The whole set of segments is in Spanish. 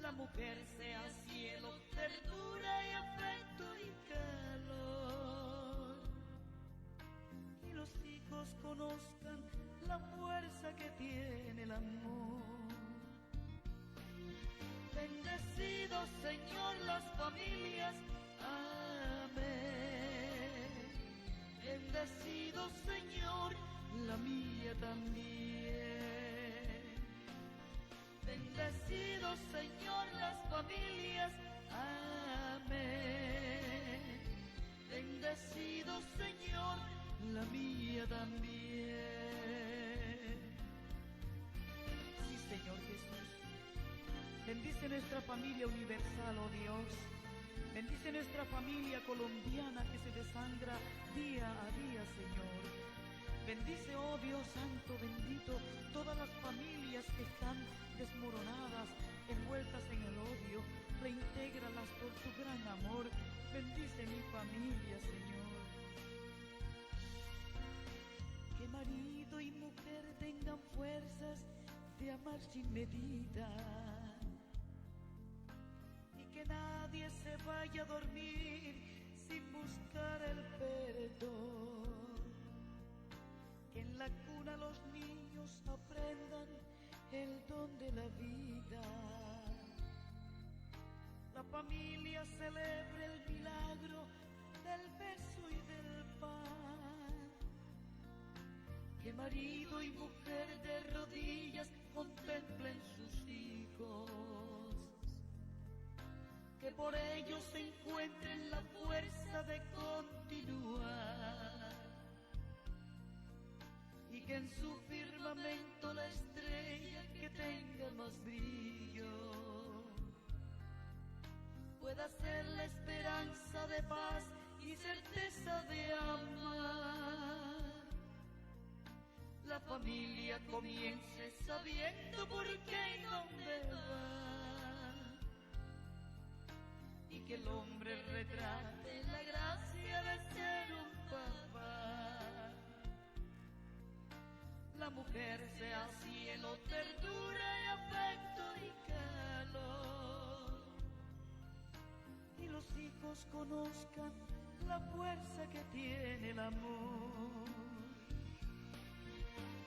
la mujer sea cielo, ternura y afecto y calor, y los hijos conozcan la fuerza que tiene el amor. Bendecido, Señor, las familias, amén. Bendecido, Señor, la mía también. Bendecido, Señor, las familias, amén. Bendecido, Señor, la mía también. Sí, Señor Jesús, bendice nuestra familia universal, oh Dios. Bendice nuestra familia colombiana que se desangra día a día, Señor. Bendice, oh Dios Santo, bendito, todas las familias que están desmoronadas, envueltas en el odio. Reintégralas por tu gran amor. Bendice mi familia, Señor. Que marido y mujer tengan fuerzas de amar sin medida, y que nadie se vaya a dormir sin buscar el perdón. Que en la cuna los niños aprendan el don de la vida. La familia celebre el milagro del beso y del pan. Que marido y mujer de rodillas contemplen sus hijos. Que por ellos se encuentren la fuerza de continuar. Y que en su firmamento la estrella que tenga más brillo pueda ser la esperanza de paz y certeza de amar. La familia comience sabiendo por qué y dónde va, y que el hombre retrate la gracia de ser un papá. La mujer sea cielo, ternura y afecto y calor, y los hijos conozcan la fuerza que tiene el amor.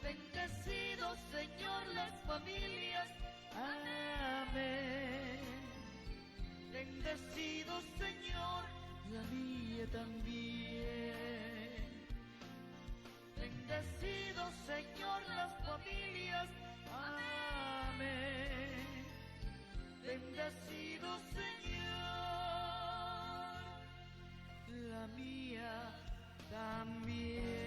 Bendecido, Señor, las familias, amén. Bendecido, Señor, la mía también. Bendecido, Señor, las familias, amén. Bendecido, Señor, la mía también.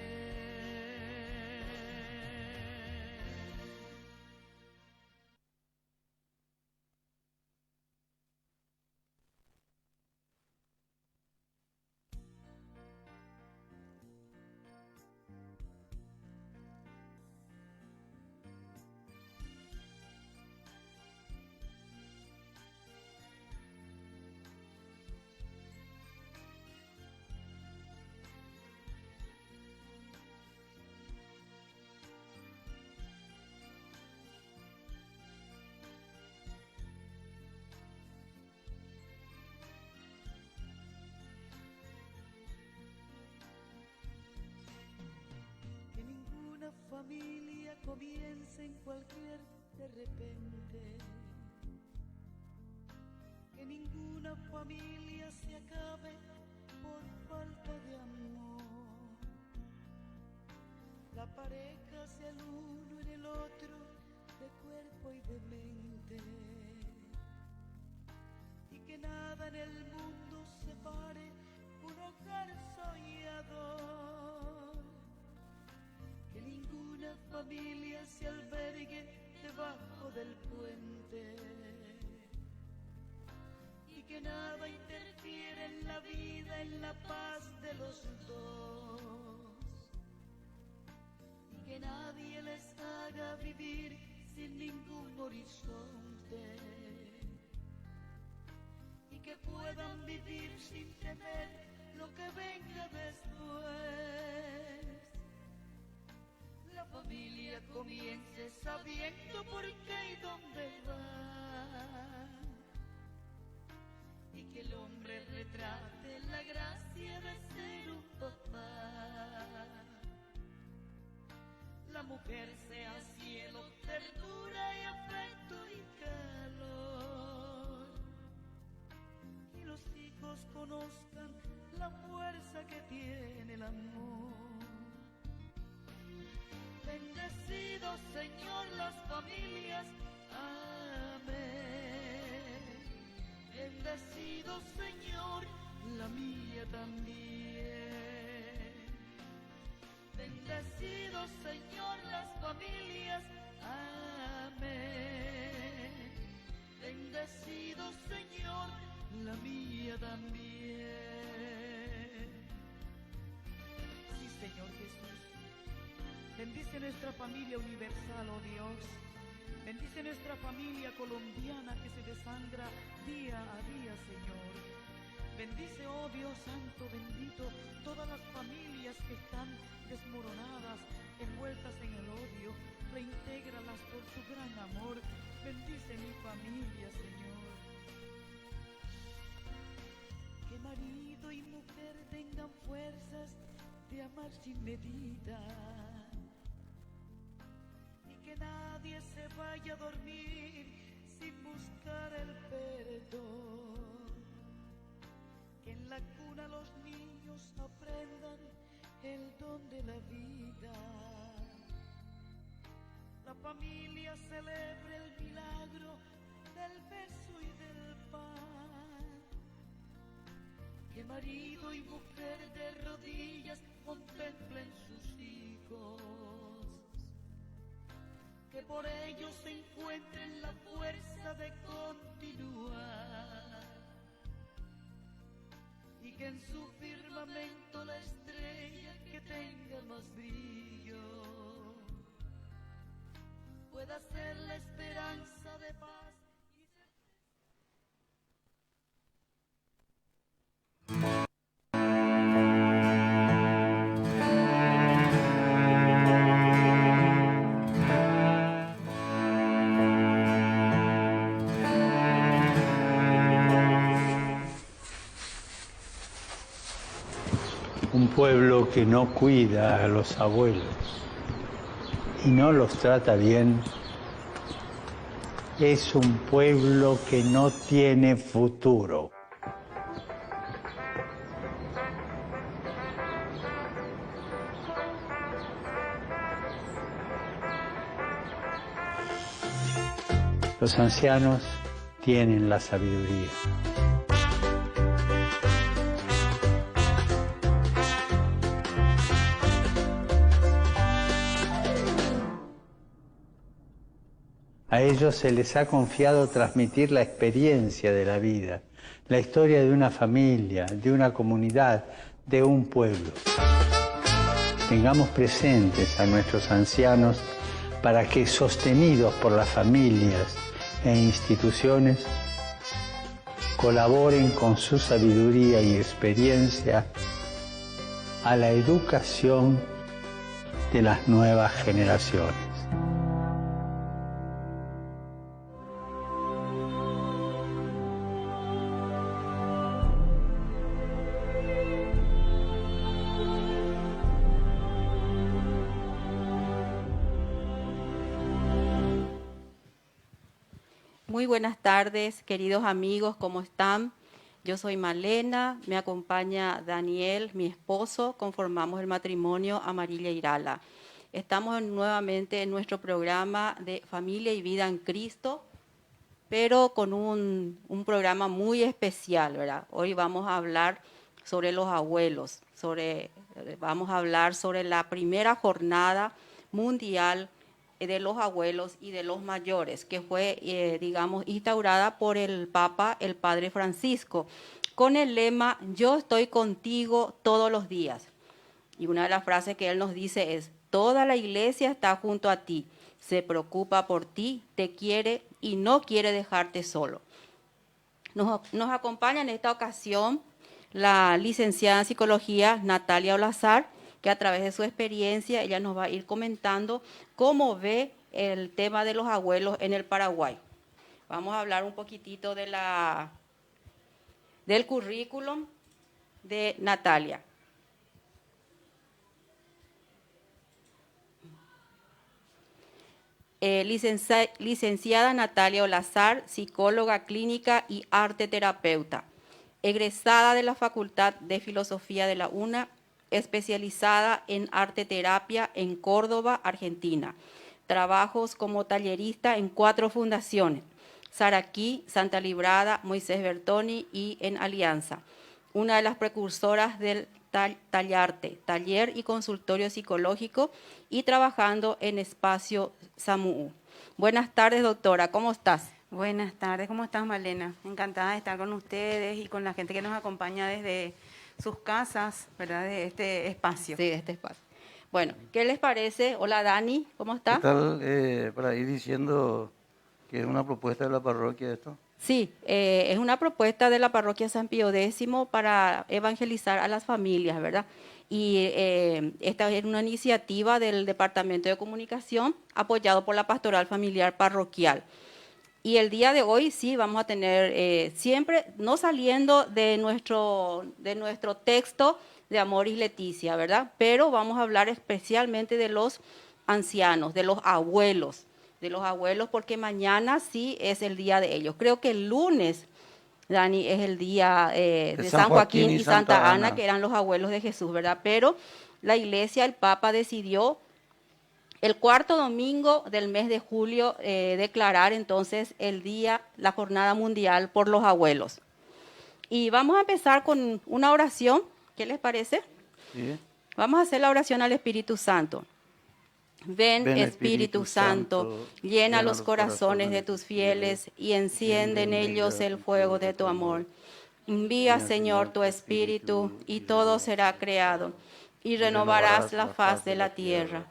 Familia comience en cualquier de repente. Que ninguna familia se acabe por falta de amor. La pareja sea el uno en el otro, de cuerpo y de mente. Y que nada en el mundo separe un hogar soñador. Que ninguna familia se albergue debajo del puente, y que nada interfiera en la vida, en la paz de los dos, y que nadie les haga vivir sin ningún horizonte, y que puedan vivir sin temer lo que venga después. La familia comience sabiendo por qué y dónde va, que el hombre retrate la gracia de ser un papá. La mujer sea cielo, ternura y afecto y calor. Y los hijos conozcan la fuerza que tiene el amor. Bendecido Señor las familias, amén. Bendecido Señor la mía también. Bendecido Señor las familias, amén. Bendecido Señor la mía también. Sí, Señor Jesús, bendice nuestra familia universal, oh Dios. Bendice nuestra familia colombiana que se desangra día a día, Señor. Bendice, oh Dios Santo, bendito, todas las familias que están desmoronadas, envueltas en el odio. Reintégralas por tu gran amor. Bendice mi familia, Señor. Que marido y mujer tengan fuerzas de amar sin medida. Y que nadie se vaya a dormir sin buscar el perdón. Que en la cuna los niños aprendan el don de la vida. La familia celebre el milagro del beso y del pan. Que marido y mujer de rodillas contemplen sus hijos. Que por ellos se encuentren la fuerza de continuar. Y que en su firmamento la estrella que tenga más brillo pueda ser la esperanza de paz. Un pueblo que no cuida a los abuelos y no los trata bien es un pueblo que no tiene futuro. Los ancianos tienen la sabiduría. A ellos se les ha confiado transmitir la experiencia de la vida, la historia de una familia, de una comunidad, de un pueblo. Tengamos presentes a nuestros ancianos para que, sostenidos por las familias e instituciones, colaboren con su sabiduría y experiencia a la educación de las nuevas generaciones. Muy buenas tardes, queridos amigos, ¿cómo están? Yo soy Malena, me acompaña Daniel, mi esposo, conformamos el matrimonio Amarilla Irala. Estamos nuevamente en nuestro programa de Familia y Vida en Cristo, pero con un programa muy especial, ¿verdad? Hoy vamos a hablar sobre los abuelos, vamos a hablar sobre la primera jornada mundial de los abuelos y de los mayores, que fue, instaurada por el Papa, el Padre Francisco, con el lema, yo estoy contigo todos los días. Y una de las frases que él nos dice es, toda la iglesia está junto a ti, se preocupa por ti, te quiere y no quiere dejarte solo. Nos acompaña en esta ocasión la licenciada en psicología Natalia Olazar, que a través de su experiencia ella nos va a ir comentando cómo ve el tema de los abuelos en el Paraguay. Vamos a hablar un poquitito de del currículum de Natalia. Licenciada Natalia Olazar, psicóloga clínica y arte terapeuta, egresada de la Facultad de Filosofía de la UNA, especializada en arte terapia en Córdoba, Argentina. Trabajos como tallerista en 4 fundaciones: Saraquí, Santa Librada, Moisés Bertoni y en Alianza. Una de las precursoras del Tallarte, taller y consultorio psicológico, y trabajando en Espacio SAMU. Buenas tardes, doctora, ¿cómo estás? Buenas tardes, ¿cómo estás, Malena? Encantada de estar con ustedes y con la gente que nos acompaña desde sus casas, ¿verdad? De este espacio. Sí, de este espacio. Bueno, ¿qué les parece? Hola, Dani, ¿cómo está? ¿Qué tal? Para ir diciendo que es una propuesta de la parroquia esto. Sí, es una propuesta de la parroquia San Pío X para evangelizar a las familias, ¿verdad? Y esta es una iniciativa del Departamento de Comunicación apoyado por la Pastoral Familiar Parroquial. Y el día de hoy sí vamos a tener, siempre no saliendo de nuestro texto de Amoris Laetitia, ¿verdad? Pero vamos a hablar especialmente de los ancianos, de los abuelos, porque mañana sí es el día de ellos. Creo que el lunes, Dani, es el día de San Joaquín y Santa Ana, que eran los abuelos de Jesús, ¿verdad? Pero la Iglesia, el Papa decidió el 4º domingo del mes de julio declarar entonces el día, la Jornada Mundial por los Abuelos. Y vamos a empezar con una oración, ¿qué les parece? Sí. Vamos a hacer la oración al Espíritu Santo. Ven, Espíritu Santo, llena los corazones de tus fieles y enciende en ellos el fuego de tu amor. Envía, Señor, tu Espíritu y todo será creado y renovarás la faz de la tierra.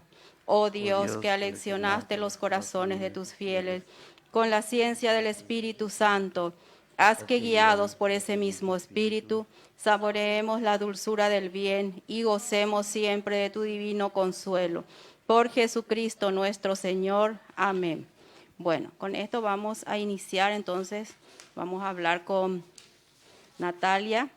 Oh Dios, que aleccionaste los corazones de tus fieles con la ciencia del Espíritu Santo, haz que guiados por ese mismo Espíritu, saboreemos la dulzura del bien y gocemos siempre de tu divino consuelo. Por Jesucristo nuestro Señor. Amén. Bueno, con esto vamos a iniciar, entonces vamos a hablar con Natalia.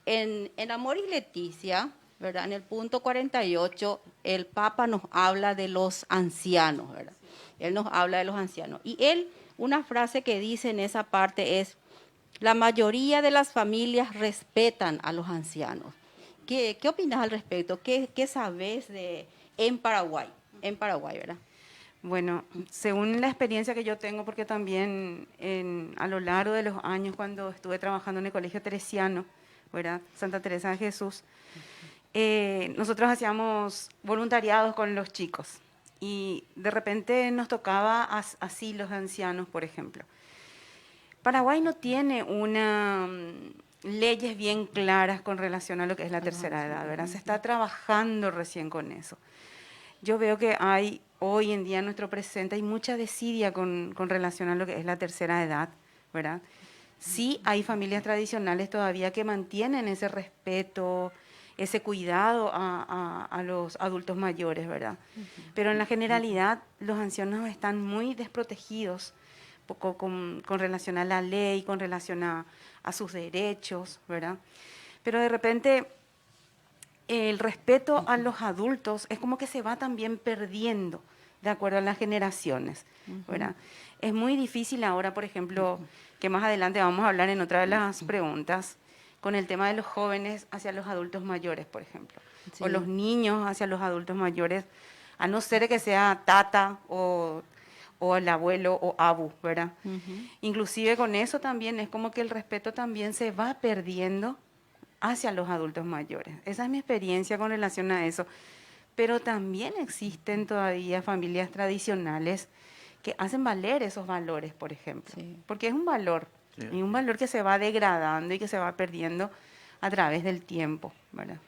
En Amoris Laetitia, ¿verdad? En el punto 48, el Papa nos habla de los ancianos, ¿verdad? Él nos habla de los ancianos. Y una frase que dice en esa parte es: la mayoría de las familias respetan a los ancianos. ¿Qué opinas al respecto? ¿Qué sabes en Paraguay? En Paraguay, ¿verdad? Bueno, según la experiencia que yo tengo, porque también a lo largo de los años cuando estuve trabajando en el Colegio Teresiano, ¿verdad? Santa Teresa de Jesús, nosotros hacíamos voluntariados con los chicos y de repente nos tocaba asilos de ancianos, por ejemplo. Paraguay no tiene leyes bien claras con relación a lo que es la tercera edad, ¿verdad? Se está trabajando recién con eso. Yo veo que hay hoy en día en nuestro presente hay mucha desidia con relación a lo que es la tercera edad, ¿verdad? Sí hay familias tradicionales todavía que mantienen ese respeto, ese cuidado a los adultos mayores, ¿verdad? Pero en la generalidad los ancianos están muy desprotegidos con relación a la ley, con relación a sus derechos, ¿verdad? Pero de repente el respeto a los adultos es como que se va también perdiendo de acuerdo a las generaciones, ¿verdad? Es muy difícil ahora, por ejemplo, que más adelante vamos a hablar en otra de las preguntas, con el tema de los jóvenes hacia los adultos mayores, por ejemplo, Sí. o los niños hacia los adultos mayores, a no ser que sea tata o el abuelo o abu, ¿verdad? Inclusive con eso también es como que el respeto también se va perdiendo hacia los adultos mayores. Esa es mi experiencia con relación a eso. Pero también existen todavía familias tradicionales que hacen valer esos valores, por ejemplo. Sí. Porque es un valor, Sí. y un valor que se va degradando y que se va perdiendo a través del tiempo, ¿verdad?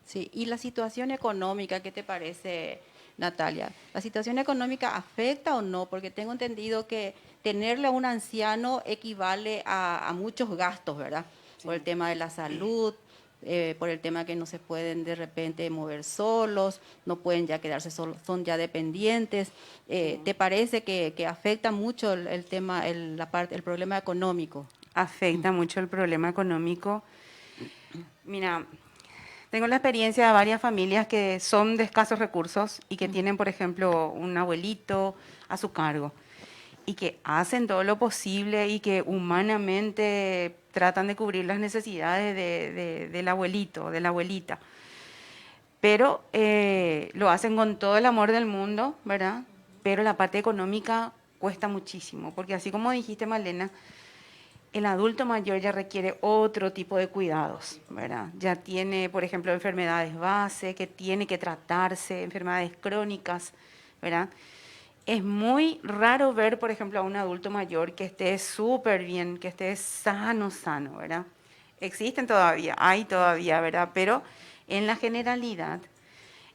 Sí, y la situación económica, ¿qué te parece, Natalia? ¿La situación económica afecta o no? Porque tengo entendido que tenerle a un anciano equivale a muchos gastos, ¿verdad? Sí. Por el tema de la salud, por el tema que no se pueden de repente mover solos, no pueden ya quedarse solos, son ya dependientes. ¿Te parece que afecta mucho el tema, el problema económico? afecta mucho el problema económico. Mira, tengo la experiencia de varias familias que son de escasos recursos y que tienen, por ejemplo, un abuelito a su cargo y que hacen todo lo posible y que humanamente tratan de cubrir las necesidades del abuelito, de la abuelita. Pero lo hacen con todo el amor del mundo, ¿verdad? Pero la parte económica cuesta muchísimo, porque así como dijiste, Malena, el adulto mayor ya requiere otro tipo de cuidados, ¿verdad? Ya tiene, por ejemplo, enfermedades base, que tiene que tratarse, enfermedades crónicas, ¿verdad? Es muy raro ver, por ejemplo, a un adulto mayor que esté súper bien, que esté sano, ¿verdad? Existen todavía, hay todavía, ¿verdad? Pero en la generalidad,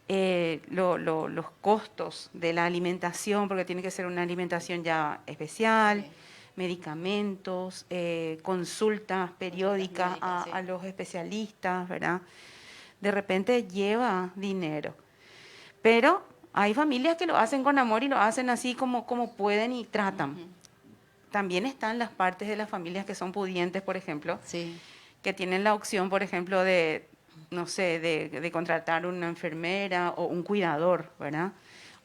los costos de la alimentación, porque tiene que ser una alimentación ya especial, sí, medicamentos, consultas periódicas médicas, sí, a los especialistas, ¿verdad? De repente lleva dinero. Pero hay familias que lo hacen con amor y lo hacen así como pueden y tratan. También están las partes de las familias que son pudientes, por ejemplo, Sí. que tienen la opción, por ejemplo, de, no sé, de contratar una enfermera o un cuidador, ¿verdad?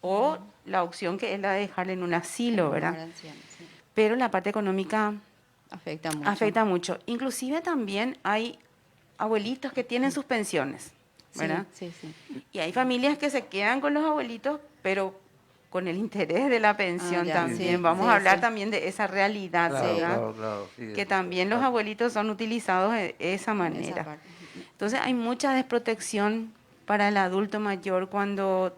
O la opción que es la de dejarle en un asilo, ¿verdad? Anciano, sí. Pero la parte económica Afecta mucho. afecta mucho. Inclusive también hay abuelitos que tienen sus pensiones, ¿verdad? Sí, sí, sí. Y hay familias que se quedan con los abuelitos, pero con el interés de la pensión ya, también. sí, Vamos sí, a hablar sí. también de esa realidad, Claro, ¿verdad? claro, sí. Que también los abuelitos son utilizados de esa manera. Esa parte. Entonces hay mucha desprotección para el adulto mayor cuando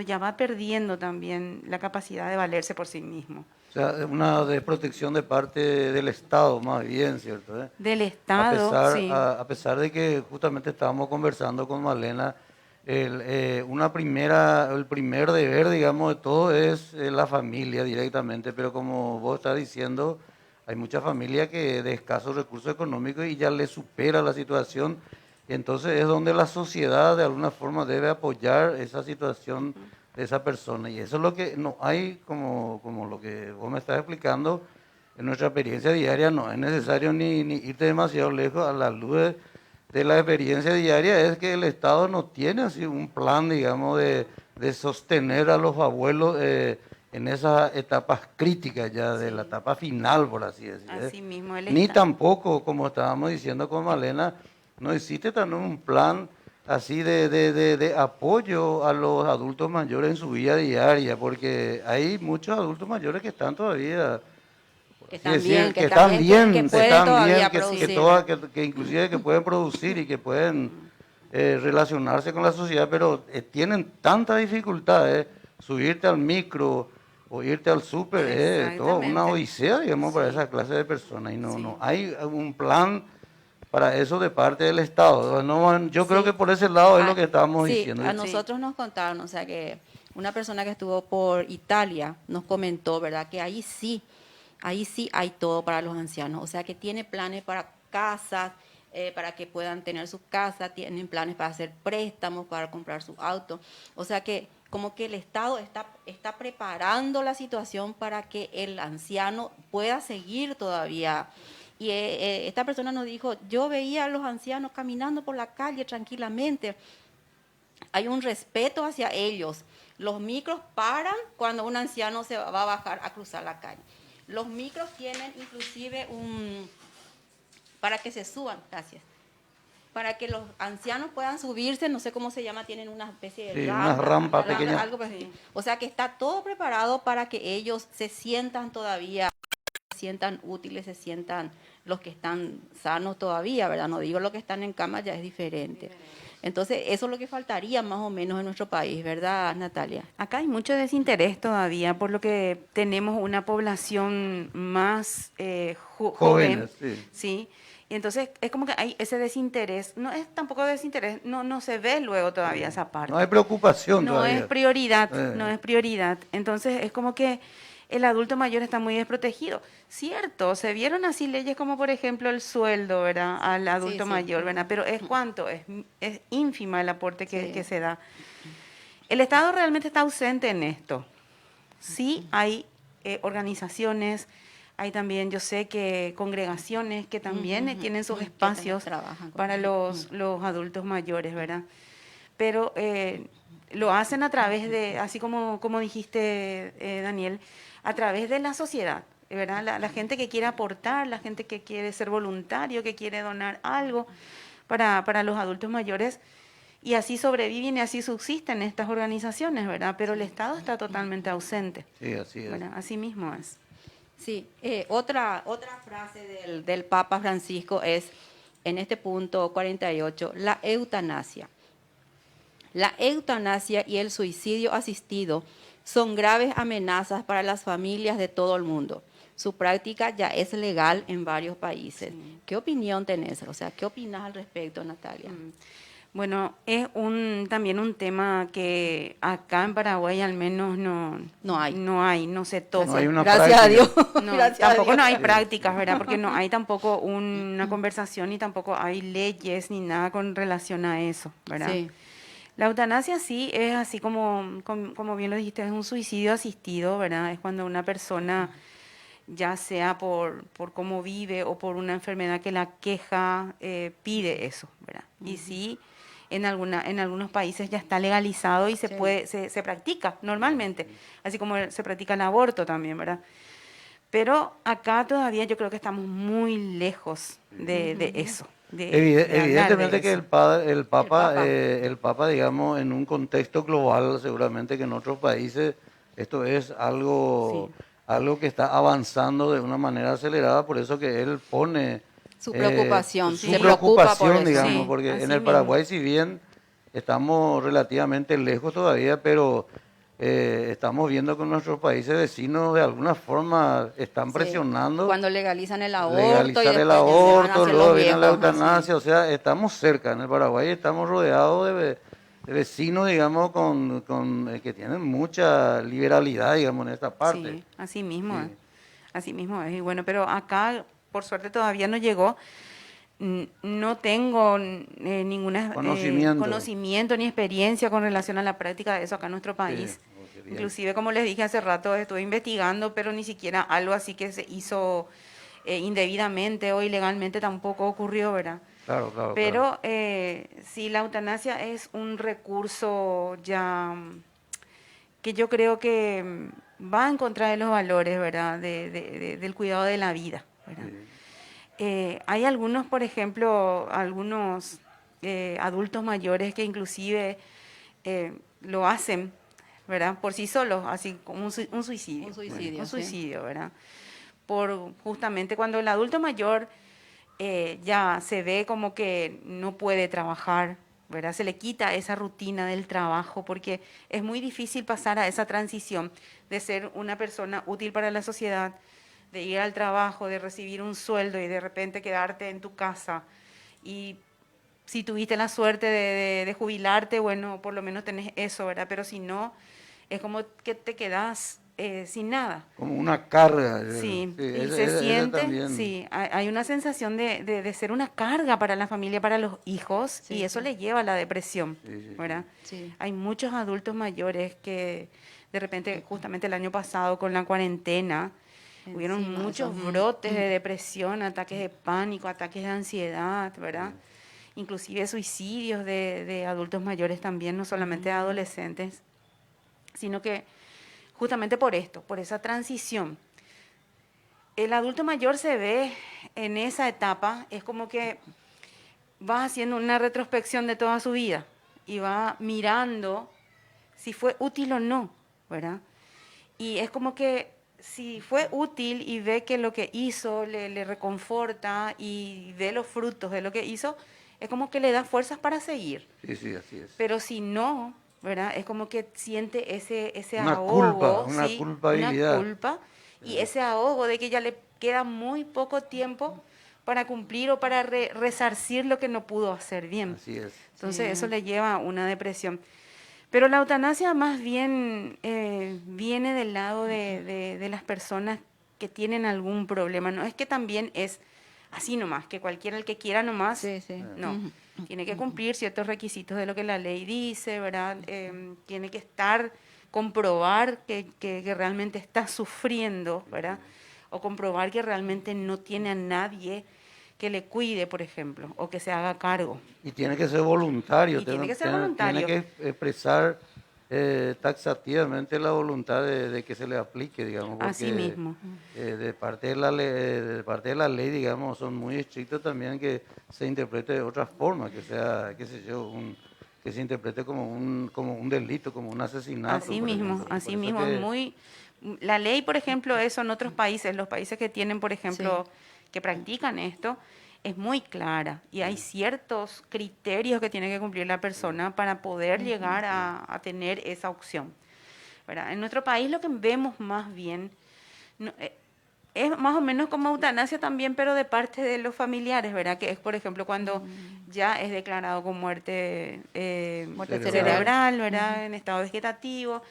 ya va perdiendo también la capacidad de valerse por sí mismo. O sea, una desprotección de parte del Estado, más bien, ¿cierto? Del Estado, sí. A pesar de que justamente estábamos conversando con Malena, el primer deber, digamos, de todo es la familia directamente, pero como vos estás diciendo, hay muchas familias que de escasos recursos económicos y ya les supera la situación, y entonces es donde la sociedad de alguna forma debe apoyar esa situación de esa persona, y eso es lo que no hay, como lo que vos me estás explicando, en nuestra experiencia diaria no es necesario ni irte demasiado lejos a la luz de la experiencia diaria, es que el Estado no tiene así un plan, digamos, de sostener a los abuelos en esas etapas críticas ya, de la etapa final, por así decirlo. Así mismo Ni tampoco, como estábamos diciendo con Malena, no existe también un plan así de apoyo a los adultos mayores en su vida diaria, porque hay muchos adultos mayores que están todavía... Que Sí, están bien, que están bien, que pueden todavía que producir. que inclusive que pueden producir y que pueden relacionarse con la sociedad, pero tienen tanta dificultad, subirte al micro o irte al súper, es toda una odisea, digamos, para esa clase de personas, y no hay un plan para eso de parte del Estado. Yo creo que por ese lado es lo que estábamos diciendo. A nosotros nos contaron, o sea, que una persona que estuvo por Italia nos comentó, ¿verdad?, que ahí sí hay todo para los ancianos, o sea que tiene planes para casas, para que puedan tener sus casas, tienen planes para hacer préstamos, para comprar su auto, o sea que como que el Estado está preparando la situación para que el anciano pueda seguir todavía. Y esta persona nos dijo, yo veía a los ancianos caminando por la calle tranquilamente, hay un respeto hacia ellos, los micros paran cuando un anciano se va a bajar a cruzar la calle. Los micros tienen inclusive para que se suban, gracias, para que los ancianos puedan subirse, no sé cómo se llama, tienen una especie de una rampa pequeña. Algo así. O sea que está todo preparado para que ellos se sientan todavía, se sientan útiles, se sientan los que están sanos todavía, ¿verdad? No digo los que están en cama, ya es diferente. Entonces, eso es lo que faltaría más o menos en nuestro país, ¿verdad, Natalia? Acá hay mucho desinterés todavía, por lo que tenemos una población más joven, ¿sí? Y entonces es como que hay ese desinterés, no es tampoco desinterés, no se ve luego todavía esa parte. No hay preocupación todavía. No es prioridad, no es prioridad. Entonces es como que el adulto mayor está muy desprotegido. Cierto, se vieron así leyes como por ejemplo el sueldo, ¿verdad?, al adulto mayor, ¿verdad? Pero ¿es cuánto? Es ínfima el aporte que se da. El Estado realmente está ausente en esto. Sí hay organizaciones, Hay también, yo sé que congregaciones que también tienen sus Que espacios trabajan con para eso. los adultos mayores, ¿verdad? Pero lo hacen a través de, así como dijiste, Daniel, a través de la sociedad, ¿verdad? La gente que quiere aportar, la gente que quiere ser voluntario, que quiere donar algo para los adultos mayores, y así sobreviven y así subsisten estas organizaciones, ¿verdad? Pero el Estado está totalmente ausente, Sí, así es. ¿verdad? Así mismo es. Sí, otra frase del Papa Francisco es, en este punto 48, la eutanasia. La eutanasia y el suicidio asistido son graves amenazas para las familias de todo el mundo. Su práctica ya es legal en varios países. Sí. ¿Qué opinión tenés? O sea, ¿qué opinas al respecto, Natalia? Bueno, es también un tema que acá en Paraguay al menos No hay. no se toca. No hay una Gracias a práctica. Dios. No, Gracias a tampoco Dios. no hay prácticas, ¿verdad? Porque no hay tampoco una conversación y tampoco hay leyes ni nada con relación a eso, ¿verdad? Sí. La eutanasia sí es así como bien lo dijiste, es un suicidio asistido, ¿verdad? Es cuando una persona, ya sea por cómo vive o por una enfermedad que la queja, pide eso, ¿verdad? Y sí, en algunos países ya está legalizado y Sí. se practica normalmente, así como se practica el aborto también, ¿verdad? Pero acá todavía yo creo que estamos muy lejos de eso. De hablar de Evidentemente que eso. el Papa, digamos, en un contexto global, seguramente que en otros países esto es algo, Sí. algo que está avanzando de una manera acelerada, por eso que él pone Su preocupación, su se preocupa por preocupación, eso. digamos, Sí, porque en así el mismo. Paraguay, si bien estamos relativamente lejos todavía, pero estamos viendo que nuestros países vecinos de alguna forma están Sí. presionando. Cuando legalizan el aborto y Legalizar el después ya se van a aborto, hacer luego los viene la viejos. eutanasia, o sea, estamos cerca, en el Paraguay estamos rodeados de vecinos, digamos, que tienen mucha liberalidad, digamos, en esta parte. Sí, así mismo Sí. es. Así mismo es. Y bueno, pero acá, por suerte, todavía no llegó. No tengo ningún Conocimiento. conocimiento ni experiencia con relación a la práctica de eso acá en nuestro país. qué bien. Inclusive, como les dije hace rato, estuve investigando, pero ni siquiera algo así que se hizo indebidamente o ilegalmente tampoco ocurrió, ¿verdad? Claro, claro, claro. Pero sí, la eutanasia es un recurso ya que yo creo que va en contra de los valores, ¿verdad? Del cuidado de la vida, ¿verdad? Hay algunos, por ejemplo, algunos adultos mayores que inclusive lo hacen, ¿verdad? Por sí solos, así como un suicidio. Un suicidio, Un sí. suicidio, ¿verdad? Por justamente cuando el adulto mayor ya se ve como que no puede trabajar, ¿verdad? Se le quita esa rutina del trabajo porque es muy difícil pasar a esa transición de ser una persona útil para la sociedad, de ir al trabajo, de recibir un sueldo y de repente quedarte en tu casa. Y si tuviste la suerte de jubilarte, bueno, por lo menos tenés eso, ¿verdad? Pero si no, es como que te quedás sin nada. Como una carga. Sí, y ese- se ese siente, también. sí, hay una sensación de ser una carga para la familia, para los hijos, Sí, y eso sí. le lleva a la depresión, Sí, sí, ¿verdad? Sí. Hay muchos adultos mayores que de repente, justamente el año pasado con la cuarentena, hubieron Encima, muchos eso, brotes de depresión, ataques de pánico, ataques de ansiedad, ¿verdad? Inclusive suicidios de adultos mayores también, no solamente de adolescentes, sino que justamente por esto, por esa transición. El adulto mayor se ve en esa etapa, es como que va haciendo una retrospección de toda su vida y va mirando si fue útil o no, ¿verdad? Y es como que si fue útil y ve que lo que hizo le reconforta y ve los frutos de lo que hizo, es como que le da fuerzas para seguir. Sí, sí, así es. Pero si no, ¿verdad? Es como que siente ese Una ahogo, culpa, una ¿sí? culpabilidad. Una culpa y ese ahogo de que ya le queda muy poco tiempo para cumplir o para resarcir lo que no pudo hacer bien. Así es. Entonces Sí. eso le lleva a una depresión. Pero la eutanasia más bien viene del lado de las personas que tienen algún problema. No es que también es así nomás, que cualquiera el que quiera nomás. Sí, sí. No, Ujú. tiene que cumplir ciertos requisitos de lo que la ley dice, ¿verdad? Tiene que comprobar que realmente está sufriendo, ¿verdad? o comprobar que realmente no tiene a nadie que le cuide, por ejemplo, o que se haga cargo. Y tiene que ser voluntario. Y tiene que ser voluntario. Tiene que expresar taxativamente la voluntad de que se le aplique, digamos. Porque, Así mismo. de parte de la ley, digamos, son muy estrictos también que se interprete de otra forma, que sea, qué sé yo, que se interprete como un delito, como un asesinato. Así por mismo, ejemplo. así Por eso mismo. que- La ley, por ejemplo, eso en otros países, los países que tienen, por ejemplo, que practican esto, es muy clara y hay ciertos criterios que tiene que cumplir la persona para poder llegar a tener esa opción, ¿verdad? En nuestro país lo que vemos más bien es más o menos como eutanasia también, pero de parte de los familiares, ¿verdad? Que es, por ejemplo, cuando ya es declarado con muerte, Muerte cerebral, ¿verdad? En estado vegetativo.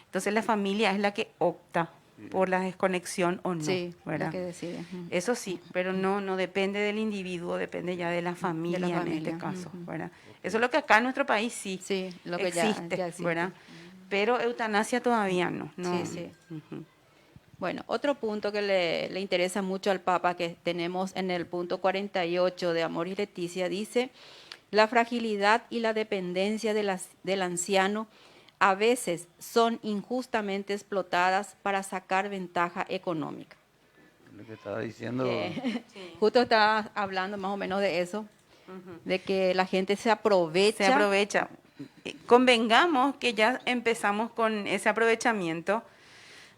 Entonces la familia es la que opta por la desconexión o no, Sí, ¿verdad? la que decide. Eso sí, pero no depende del individuo, depende ya de la familia, en familia, este caso, ¿verdad? Eso es lo que acá en nuestro país sí, Sí, lo que ya existe. ¿verdad? Pero eutanasia todavía no. Sí, sí. Ujú. Bueno, otro punto que le interesa mucho al Papa, que tenemos en el punto 48 de Amor y Leticia, dice, la fragilidad y la dependencia del anciano a veces son injustamente explotadas para sacar ventaja económica. Lo que estaba diciendo. Justo estaba hablando más o menos de eso, de que la gente se aprovecha. Se aprovecha. Convengamos que ya empezamos con ese aprovechamiento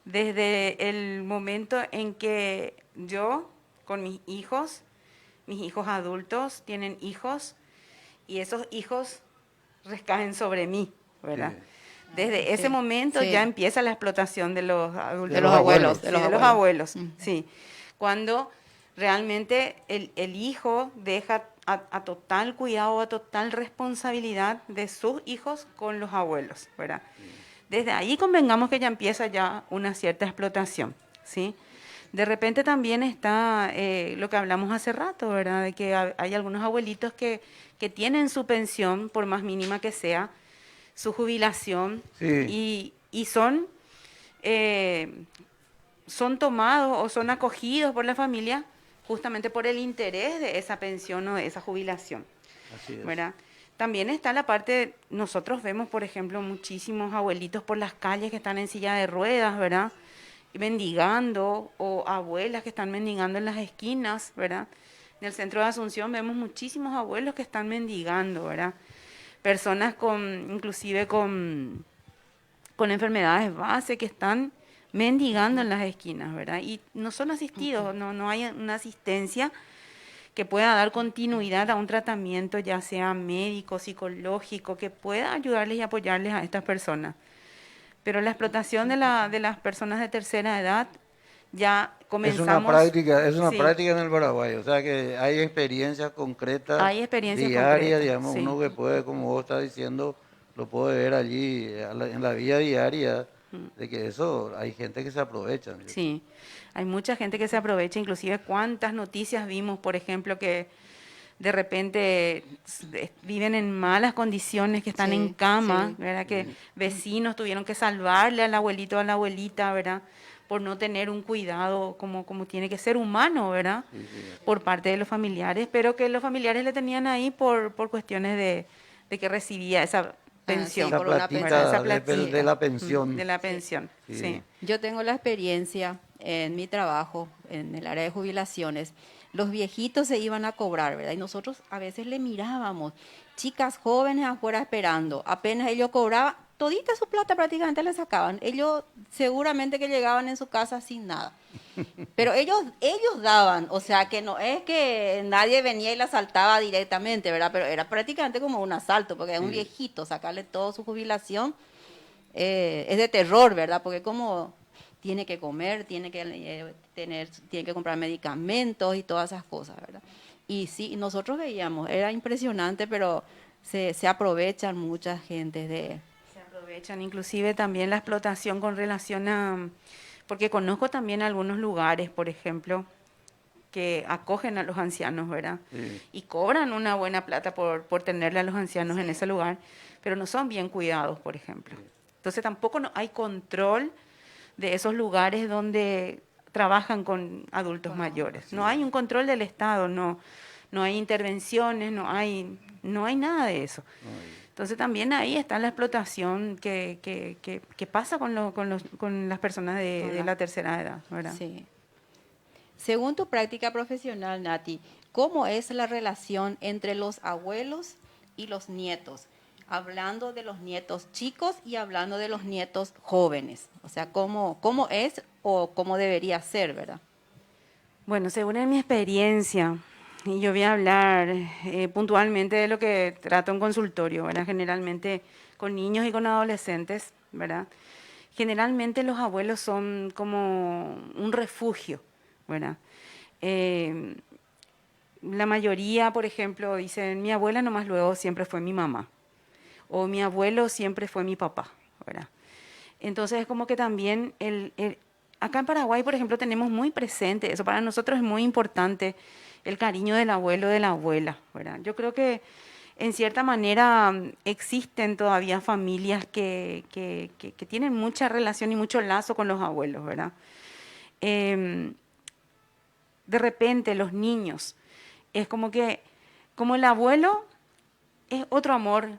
desde el momento en que yo, con mis hijos adultos, tienen hijos y esos hijos recaen sobre mí, ¿verdad? Sí. Desde ese momento Sí. ya empieza la explotación de los adultos. De los abuelos, Sí, de los abuelos, Mm. sí. Cuando realmente el hijo deja a total cuidado, a total responsabilidad de sus hijos con los abuelos, ¿verdad? Desde ahí convengamos que ya empieza ya una cierta explotación, ¿sí? De repente también está lo que hablamos hace rato, ¿verdad? De que hay algunos abuelitos que tienen su pensión, por más mínima que sea, su jubilación, Sí. y son tomados o son acogidos por la familia justamente por el interés de esa pensión o de esa jubilación, Así es. ¿verdad? También está la parte, nosotros vemos, por ejemplo, muchísimos abuelitos por las calles que están en silla de ruedas, ¿verdad? Mendigando, o abuelas que están mendigando en las esquinas, ¿verdad? En el centro de Asunción vemos muchísimos abuelos que están mendigando, ¿verdad? Personas inclusive con enfermedades base que están mendigando en las esquinas, ¿verdad? Y no son asistidos, no hay una asistencia que pueda dar continuidad a un tratamiento, ya sea médico, psicológico, que pueda ayudarles y apoyarles a estas personas. Pero la explotación de las personas de tercera edad ya comenzamos. Es una Sí. práctica en el Paraguay, o sea que hay experiencias concretas, Hay experiencias diarias, concretas, digamos, sí. uno que puede, como vos estás diciendo, lo puede ver allí en la vida diaria, de que eso hay gente que se aprovecha. Sí, hay mucha gente que se aprovecha, inclusive cuántas noticias vimos, por ejemplo, que de repente viven en malas condiciones, que están Sí, en cama, sí. ¿verdad? Que vecinos tuvieron que salvarle al abuelito o a la abuelita, ¿verdad? Por no tener un cuidado como tiene que ser humano, ¿verdad? Sí, sí. Por parte de los familiares, pero que los familiares le tenían ahí por cuestiones de que recibía esa pensión, sí, Esa por una platita pensión. Esa de platita. la pensión. de la pensión, Sí. sí. Yo tengo la experiencia en mi trabajo, en el área de jubilaciones. Los viejitos se iban a cobrar, ¿verdad? Y nosotros a veces le mirábamos, chicas jóvenes afuera esperando. Apenas ellos cobraban, todita su plata prácticamente le sacaban. Ellos seguramente que llegaban en su casa sin nada. Pero ellos daban, o sea que no es que nadie venía y la asaltaba directamente, ¿verdad? Pero era prácticamente como un asalto, porque es un viejito, sacarle toda su jubilación es de terror, ¿verdad? Porque como tiene que comer, tiene que comprar medicamentos y todas esas cosas, ¿verdad? Y sí, nosotros veíamos, era impresionante, pero se aprovechan mucha gente de... Se aprovechan, inclusive también la explotación con relación a, porque conozco también algunos lugares, por ejemplo, que acogen a los ancianos, ¿verdad? Sí. Y cobran una buena plata por tenerle a los ancianos en ese lugar, pero no son bien cuidados, por ejemplo. Entonces tampoco hay control de esos lugares donde trabajan con adultos mayores. No hay un control del Estado, no hay intervenciones, no hay nada de eso. Entonces también ahí está la explotación que pasa con las personas de la tercera edad, ¿verdad? Sí. Según tu práctica profesional, Nati, ¿cómo es la relación entre los abuelos y los nietos? Hablando de los nietos chicos y hablando de los nietos jóvenes. O sea, ¿cómo es o cómo debería ser, verdad? Bueno, según en mi experiencia, y yo voy a hablar puntualmente de lo que trato en consultorio, ¿verdad? Generalmente con niños y con adolescentes, ¿verdad? Generalmente los abuelos son como un refugio, ¿verdad? La mayoría, por ejemplo, dicen, mi abuela nomás luego siempre fue mi mamá, o mi abuelo siempre fue mi papá, ¿verdad? Entonces es como que también acá en Paraguay, por ejemplo, tenemos muy presente eso. Para nosotros es muy importante el cariño del abuelo, de la abuela, ¿verdad? Yo creo que en cierta manera existen todavía familias que tienen mucha relación y mucho lazo con los abuelos, ¿verdad? De repente los niños, es como el abuelo es otro amor,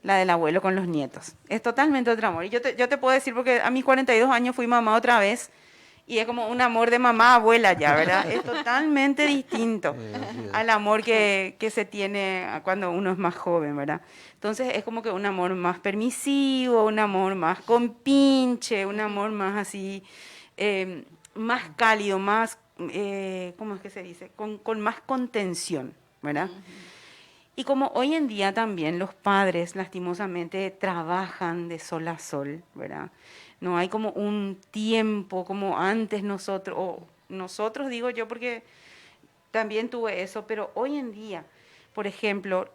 la del abuelo con los nietos. Es totalmente otro amor. Y yo te puedo decir, porque a mis 42 años fui mamá otra vez, y es como un amor de mamá a abuela ya, ¿verdad? Es totalmente distinto al amor que se tiene cuando uno es más joven, ¿verdad? Entonces es como que un amor más permisivo, un amor más compinche, un amor más así, más cálido, más, ¿cómo es que se dice? Con más contención, ¿verdad? Y como hoy en día también los padres lastimosamente trabajan de sol a sol, ¿verdad? No hay como un tiempo como antes nosotros digo yo porque también tuve eso, pero hoy en día, por ejemplo,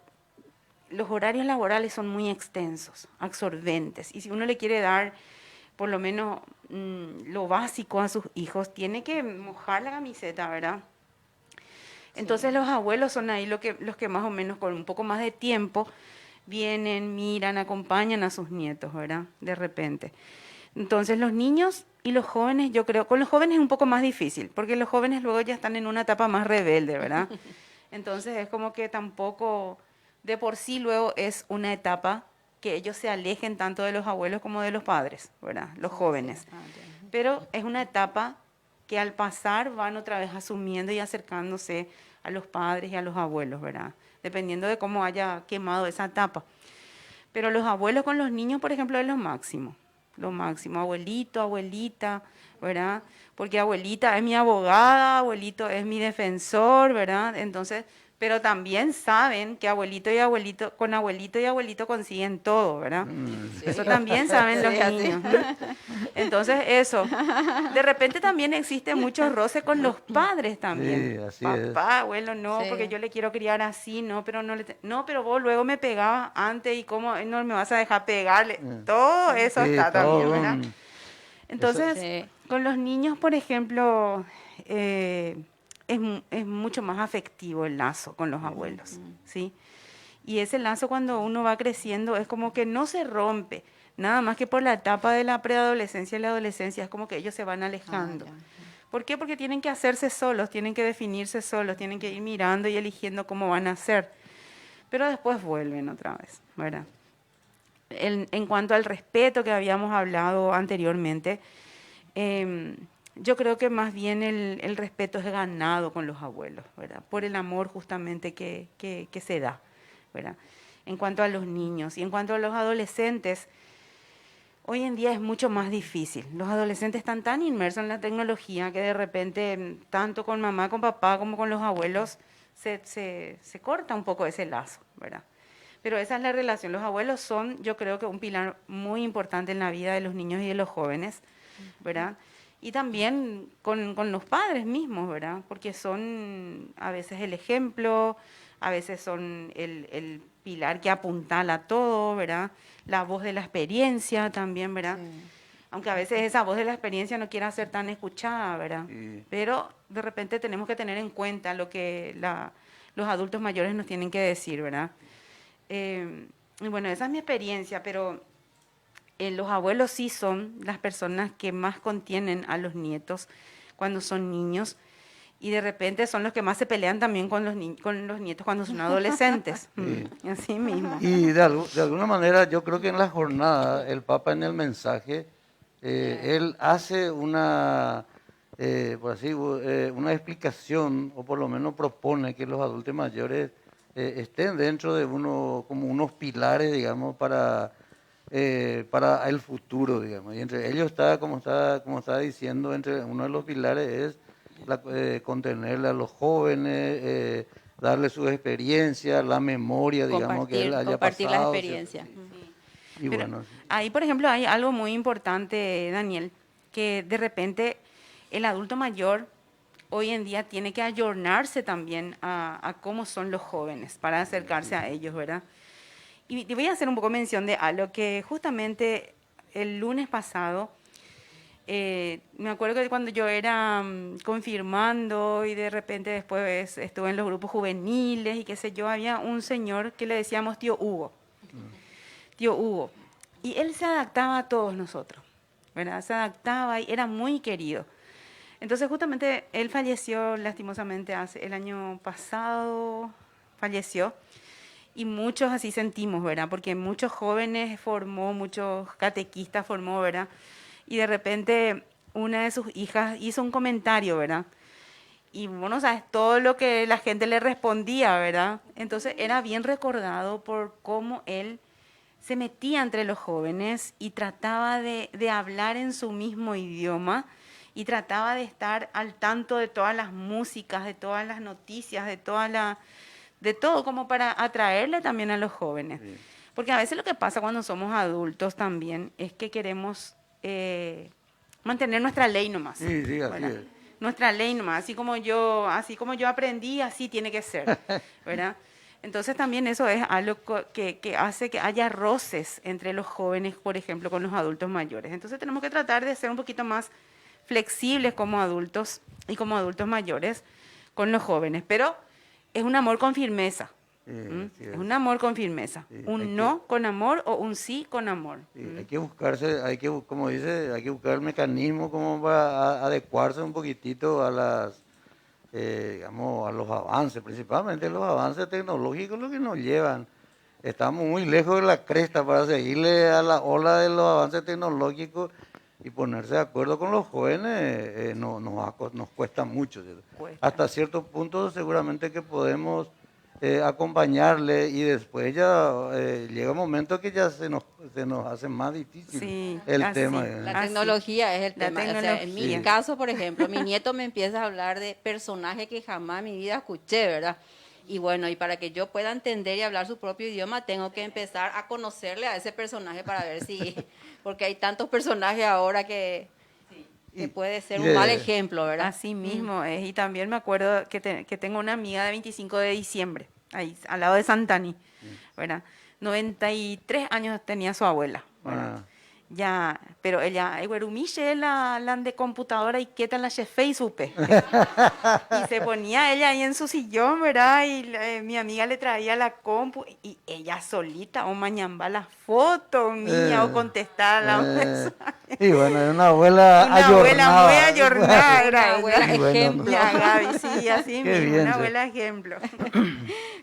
los horarios laborales son muy extensos, absorbentes, y si uno le quiere dar por lo menos lo básico a sus hijos, tiene que mojar la camiseta, ¿verdad? Entonces los abuelos son ahí los que más o menos con un poco más de tiempo vienen, miran, acompañan a sus nietos, ¿verdad? De repente. Entonces los niños y los jóvenes, yo creo, con los jóvenes es un poco más difícil, porque los jóvenes luego ya están en una etapa más rebelde, ¿verdad? Entonces es como que tampoco de por sí luego es una etapa que ellos se alejen tanto de los abuelos como de los padres, ¿verdad? Los jóvenes. Pero es una etapa que al pasar van otra vez asumiendo y acercándose a los padres y a los abuelos, ¿verdad? Dependiendo de cómo haya quemado esa etapa. Pero los abuelos con los niños, por ejemplo, es lo máximo, abuelito, abuelita, ¿verdad? Porque abuelita es mi abogada, abuelito es mi defensor, ¿verdad? Entonces, pero también saben que abuelito y abuelito consiguen todo, ¿verdad? Sí. Eso también saben los niños. Entonces, eso. De repente también existe mucho roce con los padres también. Sí, así Papá, abuelo, no, Sí. porque yo le quiero criar así, no, pero no, pero vos luego me pegabas antes y cómo no me vas a dejar pegarle. Todo eso Sí, está todo también, ¿verdad? un- Entonces, Sí. con los niños, por ejemplo, es mucho más afectivo el lazo con los abuelos, ¿sí? Y ese lazo cuando uno va creciendo es como que no se rompe, nada más que por la etapa de la preadolescencia y la adolescencia, es como que ellos se van alejando. Ya. ¿Por qué? Porque tienen que hacerse solos, tienen que definirse solos, tienen que ir mirando y eligiendo cómo van a ser. Pero después vuelven otra vez, ¿verdad? En cuanto al respeto que habíamos hablado anteriormente, yo creo que más bien el respeto es ganado con los abuelos, ¿verdad? Por el amor justamente que se da, ¿verdad? En cuanto a los niños y en cuanto a los adolescentes, hoy en día es mucho más difícil. Los adolescentes están tan inmersos en la tecnología que de repente, tanto con mamá, con papá, como con los abuelos, se corta un poco ese lazo, ¿verdad? Pero esa es la relación. Los abuelos son, yo creo que un pilar muy importante en la vida de los niños y de los jóvenes, ¿verdad? Y también con los padres mismos, ¿verdad? Porque son a veces el ejemplo, a veces son el pilar que apuntala todo, ¿verdad? La voz de la experiencia también, ¿verdad? Sí. Aunque a veces esa voz de la experiencia no quiera ser tan escuchada, ¿verdad? Sí. Pero de repente tenemos que tener en cuenta lo que los adultos mayores nos tienen que decir, ¿verdad? Y bueno, esa es mi experiencia, pero los abuelos sí son las personas que más contienen a los nietos cuando son niños y de repente son los que más se pelean también con los nietos cuando son adolescentes. Sí. Así mismo. Y de alguna manera yo creo que en la jornada el Papa en el mensaje, él hace una, por así, una explicación, o por lo menos propone que los adultos mayores estén dentro de como unos pilares, digamos, para el futuro, digamos. Y entre ellos como está diciendo, entre uno de los pilares es contenerle a los jóvenes, darle su experiencia, la memoria, digamos, que él haya compartir pasado. las experiencias. Y Pero bueno, ahí, por ejemplo, hay algo muy importante, Daniel, que de repente el adulto mayor hoy en día tiene que ayornarse también a cómo son los jóvenes para acercarse a ellos, ¿verdad? Y te voy a hacer un poco mención de algo que justamente el lunes pasado, me acuerdo que cuando yo era confirmando y de repente después estuve en los grupos juveniles y qué sé yo, había un señor que le decíamos tío Hugo. Tío Hugo. Y él se adaptaba a todos nosotros, ¿verdad? Se adaptaba y era muy querido. Entonces justamente él falleció lastimosamente el año pasado, falleció. Y muchos así sentimos, ¿verdad? Porque muchos jóvenes formó, muchos catequistas formó, ¿verdad? Y de repente una de sus hijas hizo un comentario, ¿verdad? Y bueno, sabes todo lo que la gente le respondía, ¿verdad? Entonces era bien recordado por cómo él se metía entre los jóvenes y trataba de hablar en su mismo idioma y trataba de estar al tanto de todas las músicas, de todas las noticias, de todo como para atraerle también a los jóvenes. Sí. Porque a veces lo que pasa cuando somos adultos también es que queremos mantener nuestra ley nomás. Sí, sí, así es. Nuestra ley nomás, así como yo aprendí, así tiene que ser, ¿verdad? Entonces también eso es algo que hace que haya roces entre los jóvenes, por ejemplo, con los adultos mayores. Entonces tenemos que tratar de ser un poquito más flexibles como adultos y como adultos mayores con los jóvenes, pero es un amor con firmeza. Sí, es un amor con firmeza. Sí, un no con amor o un sí con amor. Sí, hay que buscarse, como dice, hay que buscar el mecanismo como para adecuarse un poquitito a las, digamos, a los avances, principalmente los avances tecnológicos, lo que nos llevan. Estamos muy lejos de la cresta para seguirle a la ola de los avances tecnológicos y ponerse de acuerdo con los jóvenes nos cuesta mucho. Hasta cierto punto seguramente que podemos acompañarle y después ya llega un momento que ya se nos hace más difícil el tema. La tecnología es el tema. O sea, en mi caso, por ejemplo, mi nieto me empieza a hablar de personajes que jamás en mi vida escuché, ¿verdad? Y bueno, y para que yo pueda entender y hablar su propio idioma, tengo que empezar a conocerle a ese personaje para ver si... Porque hay tantos personajes ahora que puede ser un mal ejemplo, ¿verdad? Así mismo es. Y también me acuerdo que tengo una amiga de 25 de diciembre, ahí al lado de Santani, ¿verdad? 93 años tenía su abuela, ¿verdad? Ya, pero ella, güerumiche la de computadora y qué tal la chefe y supe. Y se ponía ella ahí en su sillón, ¿verdad? Y mi amiga le traía la compu y ella solita, o mañamba la foto mía, o contestar la mensaje. Y bueno, era una abuela muy ayornada, era una abuela ejemplo. Bueno, Gaby, sí, así mismo, bien, una abuela ejemplo.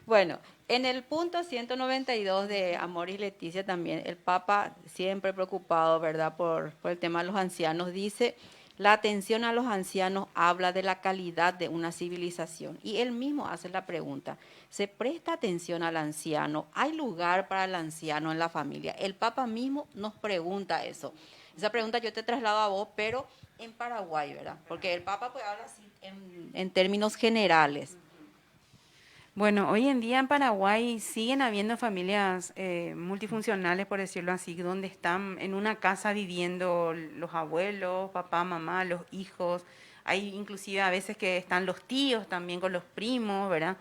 Bueno, en el punto 192 de Amor y Leticia también, el Papa, siempre preocupado, ¿verdad?, por el tema de los ancianos, dice, la atención a los ancianos habla de la calidad de una civilización. Y él mismo hace la pregunta, ¿se presta atención al anciano? ¿Hay lugar para el anciano en la familia? El Papa mismo nos pregunta eso. Esa pregunta yo te traslado a vos, pero en Paraguay, ¿verdad? Porque el Papa pues habla así en términos generales. Bueno, hoy en día en Paraguay siguen habiendo familias multifuncionales, por decirlo así, donde están en una casa viviendo los abuelos, papá, mamá, los hijos. Hay inclusive a veces que están los tíos también con los primos, ¿verdad?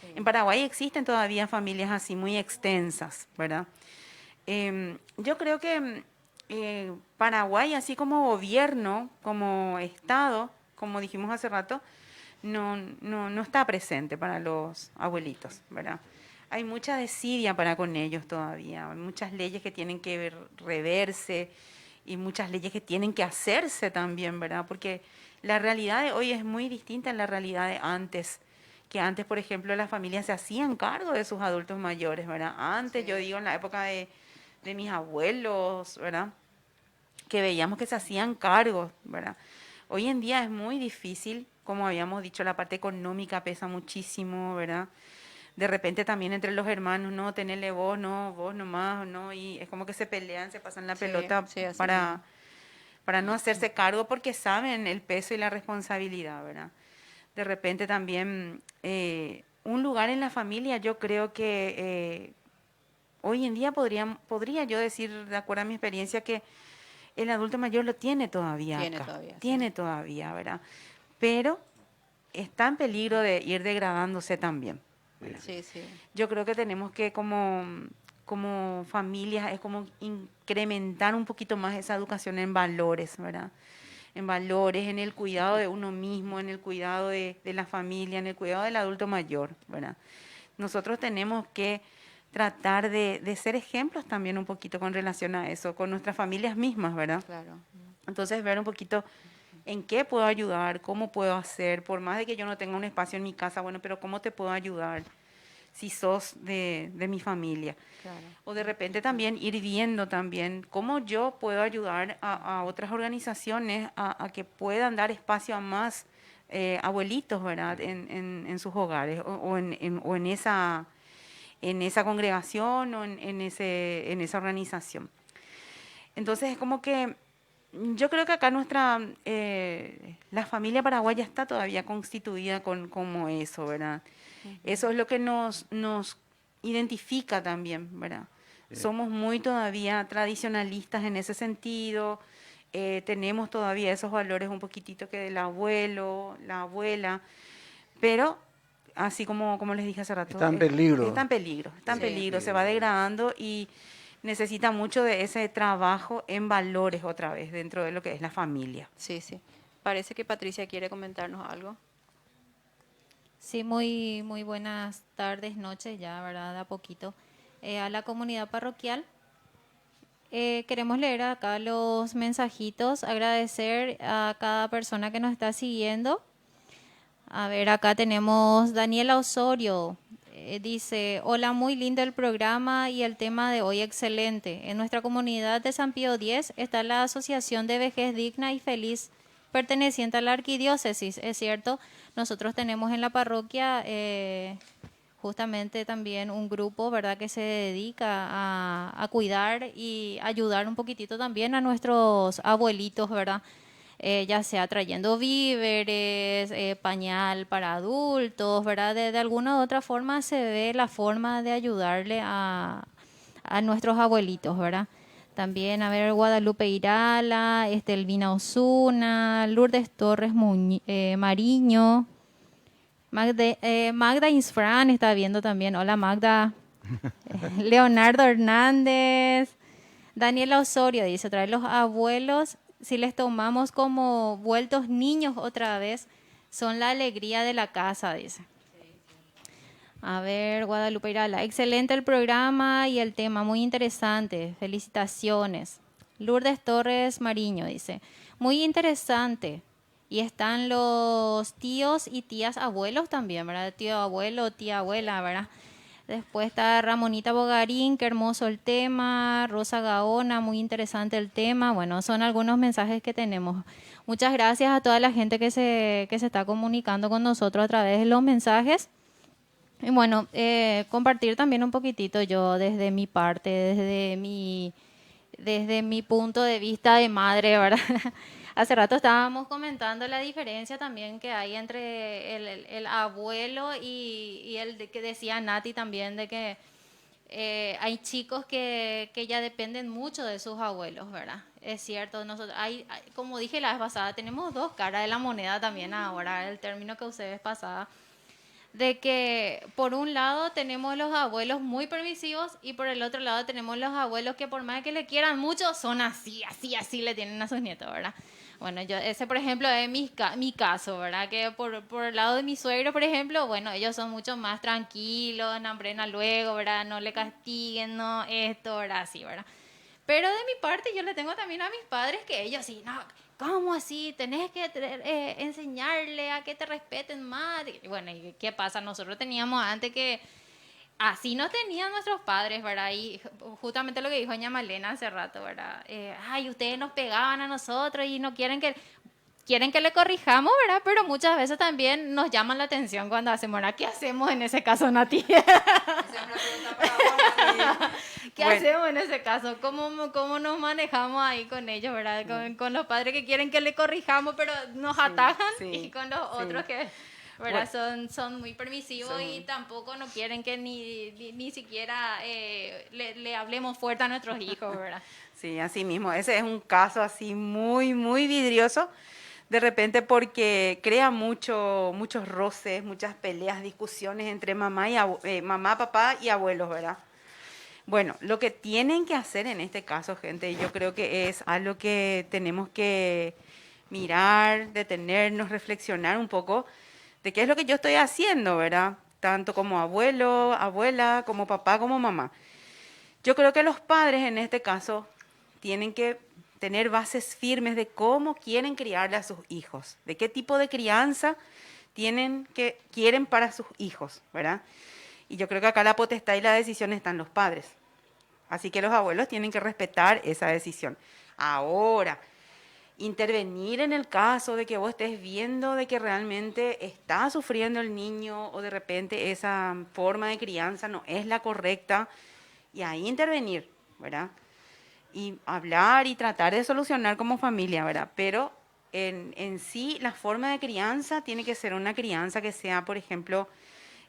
Sí. En Paraguay existen todavía familias así muy extensas, ¿verdad? Yo creo que Paraguay, así como gobierno, como Estado, como dijimos hace rato, no está presente para los abuelitos, ¿verdad? Hay mucha desidia para con ellos todavía, hay muchas leyes que tienen que reverse y muchas leyes que tienen que hacerse también, ¿verdad? Porque La realidad de hoy es muy distinta a la realidad de antes. Que antes, por ejemplo, las familias se hacían cargo de sus adultos mayores, ¿verdad? Antes, yo digo, en la época de mis abuelos, ¿verdad? Que veíamos que se hacían cargos, ¿verdad? Hoy en día es muy difícil, como habíamos dicho, la parte económica pesa muchísimo, ¿verdad? De repente también entre los hermanos, no, tenerle vos nomás, no, y es como que se pelean, se pasan la Sí, pelota sí, así para no hacerse cargo porque saben el peso y la responsabilidad, ¿verdad? De repente también un lugar en la familia, yo creo que hoy en día podría yo decir, de acuerdo a mi experiencia, que el adulto mayor lo tiene todavía tiene acá, todavía, sí. tiene todavía, ¿verdad? Pero está en peligro de ir degradándose también. Sí, sí. Yo creo que tenemos que como familias, es como incrementar un poquito más esa educación en valores, ¿verdad? En valores, en el cuidado de uno mismo, en el cuidado de la familia, en el cuidado del adulto mayor, ¿verdad? Nosotros tenemos que tratar de ser ejemplos también un poquito con relación a eso, con nuestras familias mismas, ¿verdad? Claro. Entonces ver un poquito en qué puedo ayudar, cómo puedo hacer, por más de que yo no tenga un espacio en mi casa, bueno, pero cómo te puedo ayudar si sos de mi familia. Claro. O de repente también ir viendo también cómo yo puedo ayudar a otras organizaciones a que puedan dar espacio a más abuelitos, ¿verdad? En sus hogares o en esa congregación o en esa organización. Entonces es como que yo creo que acá la familia paraguaya está todavía constituida como eso, ¿verdad? Eso es lo que nos identifica también, ¿verdad? Somos muy todavía tradicionalistas en ese sentido, tenemos todavía esos valores un poquitito que del abuelo, la abuela, pero así como les dije hace rato, Está en peligro. está en peligro, está en Sí. peligro, se va degradando y necesita mucho de ese trabajo en valores otra vez dentro de lo que es la familia. Sí, sí. Parece que Patricia quiere comentarnos algo. Sí, muy buenas tardes, noches ya, ¿verdad? De a poquito. A la comunidad parroquial. Queremos leer acá los mensajitos, agradecer a cada persona que nos está siguiendo. A ver, acá tenemos Daniela Osorio. Dice, hola, muy lindo el programa y el tema de hoy excelente. En nuestra comunidad de San Pío X está la Asociación de Vejez Digna y Feliz, perteneciente a la arquidiócesis, es cierto. Nosotros tenemos en la parroquia justamente también un grupo, ¿verdad?, que se dedica a cuidar y ayudar un poquitito también a nuestros abuelitos, ¿verdad? Ya sea trayendo víveres, pañal para adultos, ¿verdad? De alguna u otra forma se ve la forma de ayudarle a nuestros abuelitos, ¿verdad? También, a ver, Guadalupe Irala, Elvina Osuna, Lourdes Torres Mariño, Magda Isfran está viendo también. Hola, Magda. Leonardo Hernández. Daniela Osorio dice, traer los abuelos, si les tomamos como vueltos niños otra vez, son la alegría de la casa, dice. A ver, Guadalupe Irala. Excelente el programa y el tema, muy interesante. Felicitaciones. Lourdes Torres Mariño dice, muy interesante. Y están los tíos y tías abuelos también, ¿verdad? Tío abuelo, tía abuela, ¿verdad? Después está Ramonita Bogarín, qué hermoso el tema. Rosa Gaona, muy interesante el tema. Bueno, son algunos mensajes que tenemos. Muchas gracias a toda la gente que se está comunicando con nosotros a través de los mensajes. Y bueno, compartir también un poquitito yo desde mi parte, desde mi punto de vista de madre, ¿verdad? Hace rato estábamos comentando la diferencia también que hay entre el abuelo y el que decía Nati también, de que hay chicos que ya dependen mucho de sus abuelos, ¿verdad? Es cierto, nosotros como dije la vez pasada, tenemos dos caras de la moneda también ahora, el término que usé vez pasada, de que por un lado tenemos los abuelos muy permisivos y por el otro lado tenemos los abuelos que por más que le quieran mucho, son así le tienen a sus nietos, ¿verdad? Bueno, ese por ejemplo es mi caso, ¿verdad? Que por el lado de mi suegro, por ejemplo, bueno, ellos son mucho más tranquilos, nambrena luego, ¿verdad? No le castiguen, no esto, ¿verdad? Así, ¿verdad? Pero de mi parte yo le tengo también a mis padres que ellos sí, no, ¿cómo así? Tenés que enseñarle a que te respeten más. Y bueno, ¿y qué pasa? Nosotros teníamos antes que así nos tenían nuestros padres, ¿verdad? Y justamente lo que dijo doña Malena hace rato, ¿verdad? Ay, ustedes nos pegaban a nosotros y no quieren que le corrijamos, ¿verdad? Pero muchas veces también nos llaman la atención cuando hacemos, ¿verdad? ¿Qué hacemos en ese caso, Nati? ¿Qué hacemos en ese caso? ¿Cómo nos manejamos ahí con ellos, ¿verdad? Con los padres que quieren que le corrijamos, pero nos atajan, y con los otros que, ¿verdad? Son muy permisivos y tampoco no quieren que ni siquiera le hablemos fuerte a nuestros hijos, ¿verdad? Sí, así mismo. Ese es un caso así muy, muy vidrioso, de repente porque crea muchos roces, muchas peleas, discusiones entre mamá, papá y abuelos, ¿verdad? Bueno, lo que tienen que hacer en este caso, gente, yo creo que es algo que tenemos que mirar, detenernos, reflexionar un poco de qué es lo que yo estoy haciendo, ¿verdad? Tanto como abuelo, abuela, como papá, como mamá. Yo creo que los padres en este caso tienen que tener bases firmes de cómo quieren criarle a sus hijos, de qué tipo de crianza quieren para sus hijos, ¿verdad? Y yo creo que acá la potestad y la decisión están en los padres. Así que los abuelos tienen que respetar esa decisión. Ahora, intervenir en el caso de que vos estés viendo de que realmente está sufriendo el niño o de repente esa forma de crianza no es la correcta, y ahí intervenir, ¿verdad? Y hablar y tratar de solucionar como familia, ¿verdad? Pero en sí la forma de crianza tiene que ser una crianza que sea, por ejemplo,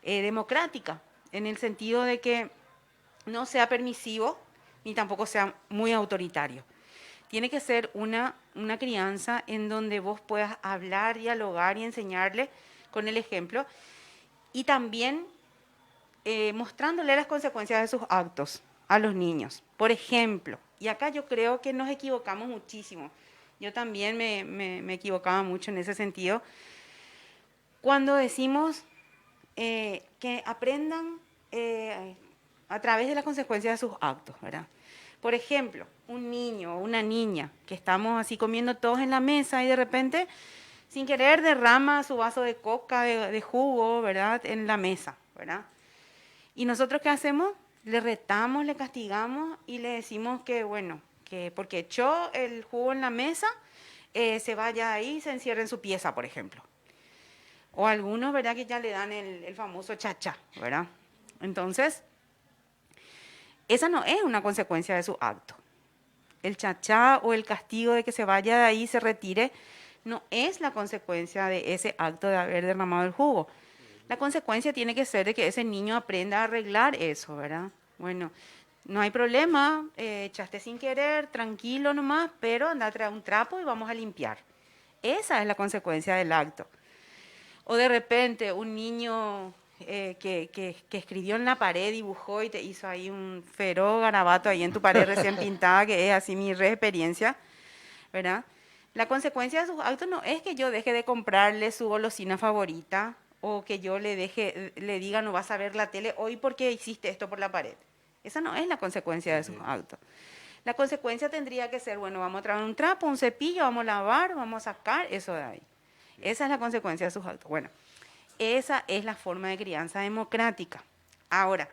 democrática, en el sentido de que no sea permisivo ni tampoco sea muy autoritario. Tiene que ser una crianza en donde vos puedas hablar, dialogar y enseñarle con el ejemplo, y también mostrándole las consecuencias de sus actos a los niños. Por ejemplo, y acá yo creo que nos equivocamos muchísimo. Yo también me equivocaba mucho en ese sentido. Cuando decimos que aprendan a través de las consecuencias de sus actos, ¿verdad? Por ejemplo, un niño o una niña que estamos así comiendo todos en la mesa y de repente, sin querer, derrama su vaso de coca, de jugo, ¿verdad?, en la mesa, ¿verdad? ¿Y nosotros qué hacemos? Le retamos, le castigamos y le decimos que, bueno, que porque echó el jugo en la mesa, se vaya ahí y se encierre en su pieza, por ejemplo. O algunos, ¿verdad?, que ya le dan el famoso chachá, ¿verdad? Entonces, esa no es una consecuencia de su acto. El chachá o el castigo de que se vaya de ahí, se retire, no es la consecuencia de ese acto de haber derramado el jugo. La consecuencia tiene que ser de que ese niño aprenda a arreglar eso, ¿verdad? Bueno, no hay problema, echaste sin querer, tranquilo nomás, pero anda a traer un trapo y vamos a limpiar. Esa es la consecuencia del acto. O de repente un niño que escribió en la pared, dibujó y te hizo ahí un feroz garabato ahí en tu pared recién pintada, que es así mi experiencia, ¿verdad? La consecuencia de sus actos no es que yo deje de comprarle su golosina favorita o que yo le diga no vas a ver la tele hoy porque hiciste esto por la pared. Esa no es la consecuencia de sus actos. La consecuencia tendría que ser, bueno, vamos a traer un trapo, un cepillo, vamos a lavar, vamos a sacar eso de ahí. Esa es la consecuencia de sus actos. Bueno, esa es la forma de crianza democrática. Ahora,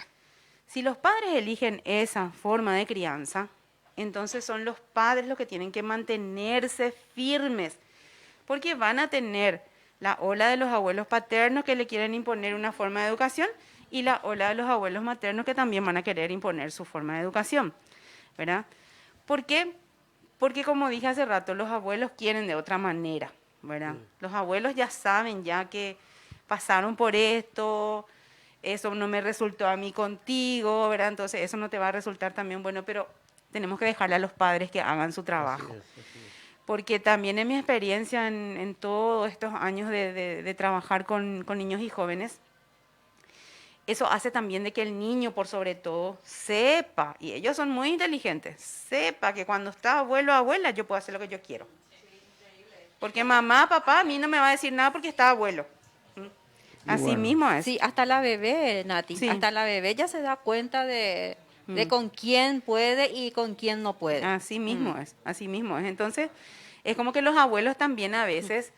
si los padres eligen esa forma de crianza, entonces son los padres los que tienen que mantenerse firmes, porque van a tener la ola de los abuelos paternos que le quieren imponer una forma de educación y la ola de los abuelos maternos que también van a querer imponer su forma de educación, ¿verdad? ¿Por qué? Porque como dije hace rato, los abuelos quieren de otra manera, ¿verdad? Los abuelos ya saben ya que pasaron por esto, eso no me resultó a mí contigo, ¿verdad? Entonces eso no te va a resultar también bueno, pero tenemos que dejarle a los padres que hagan su trabajo. Así es. Porque también en mi experiencia en todos estos años de trabajar con niños y jóvenes, eso hace también de que el niño, por sobre todo, sepa, y ellos son muy inteligentes, sepa que cuando está abuelo o abuela yo puedo hacer lo que yo quiero. Porque mamá, papá, a mí no me va a decir nada porque está abuelo. Así bueno. Mismo es. Sí, hasta la bebé, Nati, sí. Hasta la bebé ya se da cuenta de con quién puede y con quién no puede. Así mismo es, así mismo es. Entonces, es como que los abuelos también a veces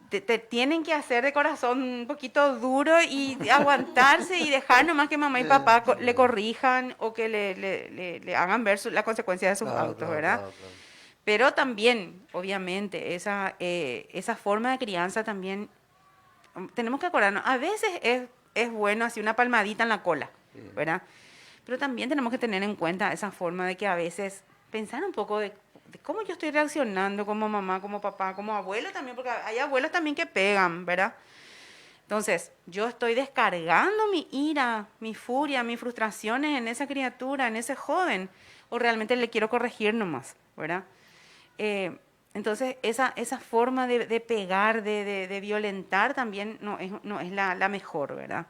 te tienen que hacer de corazón un poquito duro y aguantarse y dejar nomás que mamá y papá le corrijan o que le hagan ver la consecuencia de sus autos, ¿verdad? Claro. Pero también, obviamente, esa forma de crianza también, tenemos que acordarnos, a veces es bueno así una palmadita en la cola, ¿verdad? Pero también tenemos que tener en cuenta esa forma de que a veces pensar un poco de cómo yo estoy reaccionando como mamá, como papá, como abuelo también, porque hay abuelos también que pegan, ¿verdad? Entonces, yo estoy descargando mi ira, mi furia, mis frustraciones en esa criatura, en ese joven, o realmente le quiero corregir nomás, ¿verdad? Entonces, esa forma de pegar, de violentar también no es la mejor, ¿verdad?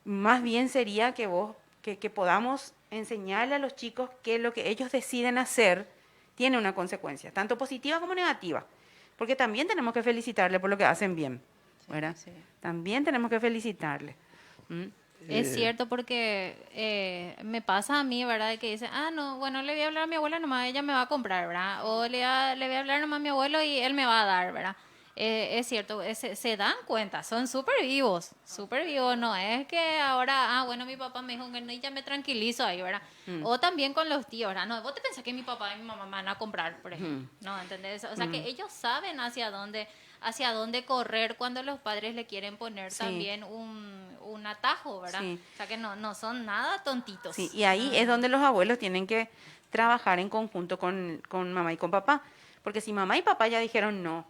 Más bien sería que podamos enseñarle a los chicos que lo que ellos deciden hacer tiene una consecuencia, tanto positiva como negativa, porque también tenemos que felicitarle por lo que hacen bien, ¿verdad? Sí. También tenemos que felicitarle. Es cierto porque me pasa a mí, ¿verdad? De que dice, no, bueno, le voy a hablar a mi abuela nomás, ella me va a comprar, ¿verdad? O le voy a hablar nomás a mi abuelo y él me va a dar, ¿verdad? Es cierto, se dan cuenta, son súper vivos, no es que ahora, bueno, mi papá me dijo que no y ya me tranquilizo ahí, ¿verdad? O también con los tíos, ¿verdad? No, vos te pensás que mi papá y mi mamá me van a comprar, por ejemplo, ¿no? ¿Entendés? O sea, que ellos saben hacia dónde correr cuando los padres le quieren poner también un atajo, ¿verdad? Sí. O sea, que no son nada tontitos. Sí, y ahí es donde los abuelos tienen que trabajar en conjunto con mamá y con papá, porque si mamá y papá ya dijeron no,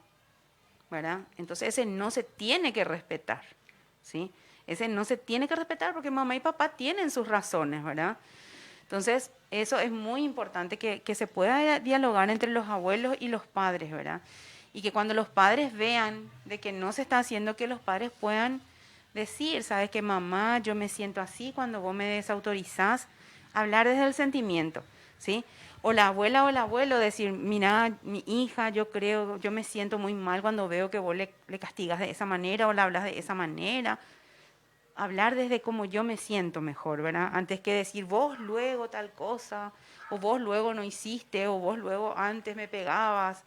¿verdad? Entonces ese no se tiene que respetar, ¿sí? Ese no se tiene que respetar porque mamá y papá tienen sus razones, ¿verdad? Entonces eso es muy importante que se pueda dialogar entre los abuelos y los padres, ¿verdad? Y que cuando los padres vean de que no se está haciendo, que los padres puedan decir, ¿sabes qué, mamá? Yo me siento así cuando vos me desautorizás, hablar desde el sentimiento, ¿sí? O la abuela o el abuelo decir, mira, mi hija, yo me siento muy mal cuando veo que vos le castigas de esa manera o le hablas de esa manera. Hablar desde cómo yo me siento mejor, ¿verdad? Antes que decir, vos luego tal cosa, o vos luego no hiciste, o vos luego antes me pegabas,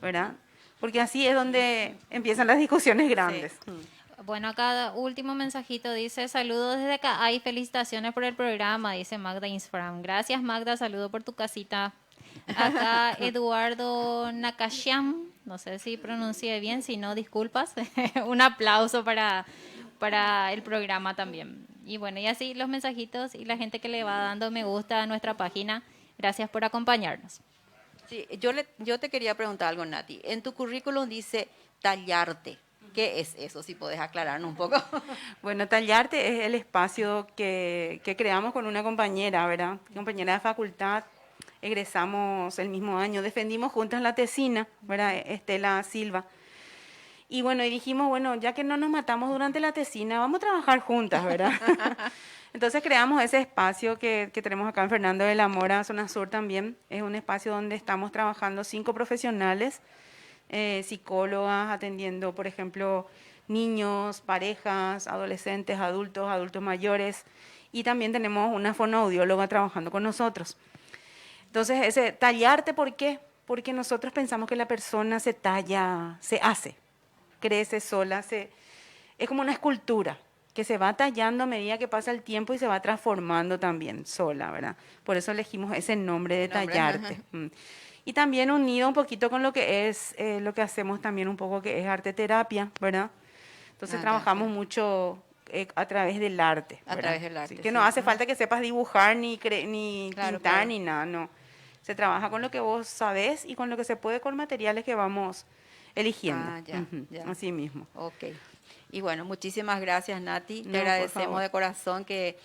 ¿verdad? Porque así es donde empiezan las discusiones grandes. Sí. Bueno, acá último mensajito dice, saludos desde acá, felicitaciones por el programa, dice Magda Insfram. Gracias Magda, saludo por tu casita. Acá Eduardo Nakashian, no sé si pronuncié bien, si no, disculpas. Un aplauso para el programa también. Y bueno, y así los mensajitos y la gente que le va dando me gusta a nuestra página. Gracias por acompañarnos. Sí, yo te quería preguntar algo, Nati. En tu currículum dice tallarte. ¿Qué es eso? Si podés aclararnos un poco. Bueno, Tallarte es el espacio que creamos con una compañera, ¿verdad? Compañera de facultad, egresamos el mismo año, defendimos juntas la tesina, ¿verdad? Estela Silva. Y bueno, y dijimos, bueno, ya que no nos matamos durante la tesina, vamos a trabajar juntas, ¿verdad? Entonces creamos ese espacio que tenemos acá en Fernando de la Mora, Zona Sur también. Es un espacio donde estamos trabajando 5 profesionales, psicólogas atendiendo, por ejemplo, niños, parejas, adolescentes, adultos mayores, y también tenemos una fonoaudióloga trabajando con nosotros. Entonces, ese tallarte, ¿por qué? Porque nosotros pensamos que la persona se talla, se hace, crece sola, es como una escultura que se va tallando a medida que pasa el tiempo y se va transformando también sola, ¿verdad? Por eso elegimos ese nombre de Tallarte. Y también unido un poquito con lo que es, lo que hacemos también un poco, que es arte terapia, ¿verdad? Entonces trabajamos mucho a través del arte. A través del arte. Sí, que no hace falta que sepas dibujar, ni pintar, claro. ni nada, no. Se trabaja con lo que vos sabés y con lo que se puede con materiales que vamos eligiendo. Ya. Así mismo. Ok. Y bueno, muchísimas gracias, Nati. No, Te por agradecemos favor. de corazón que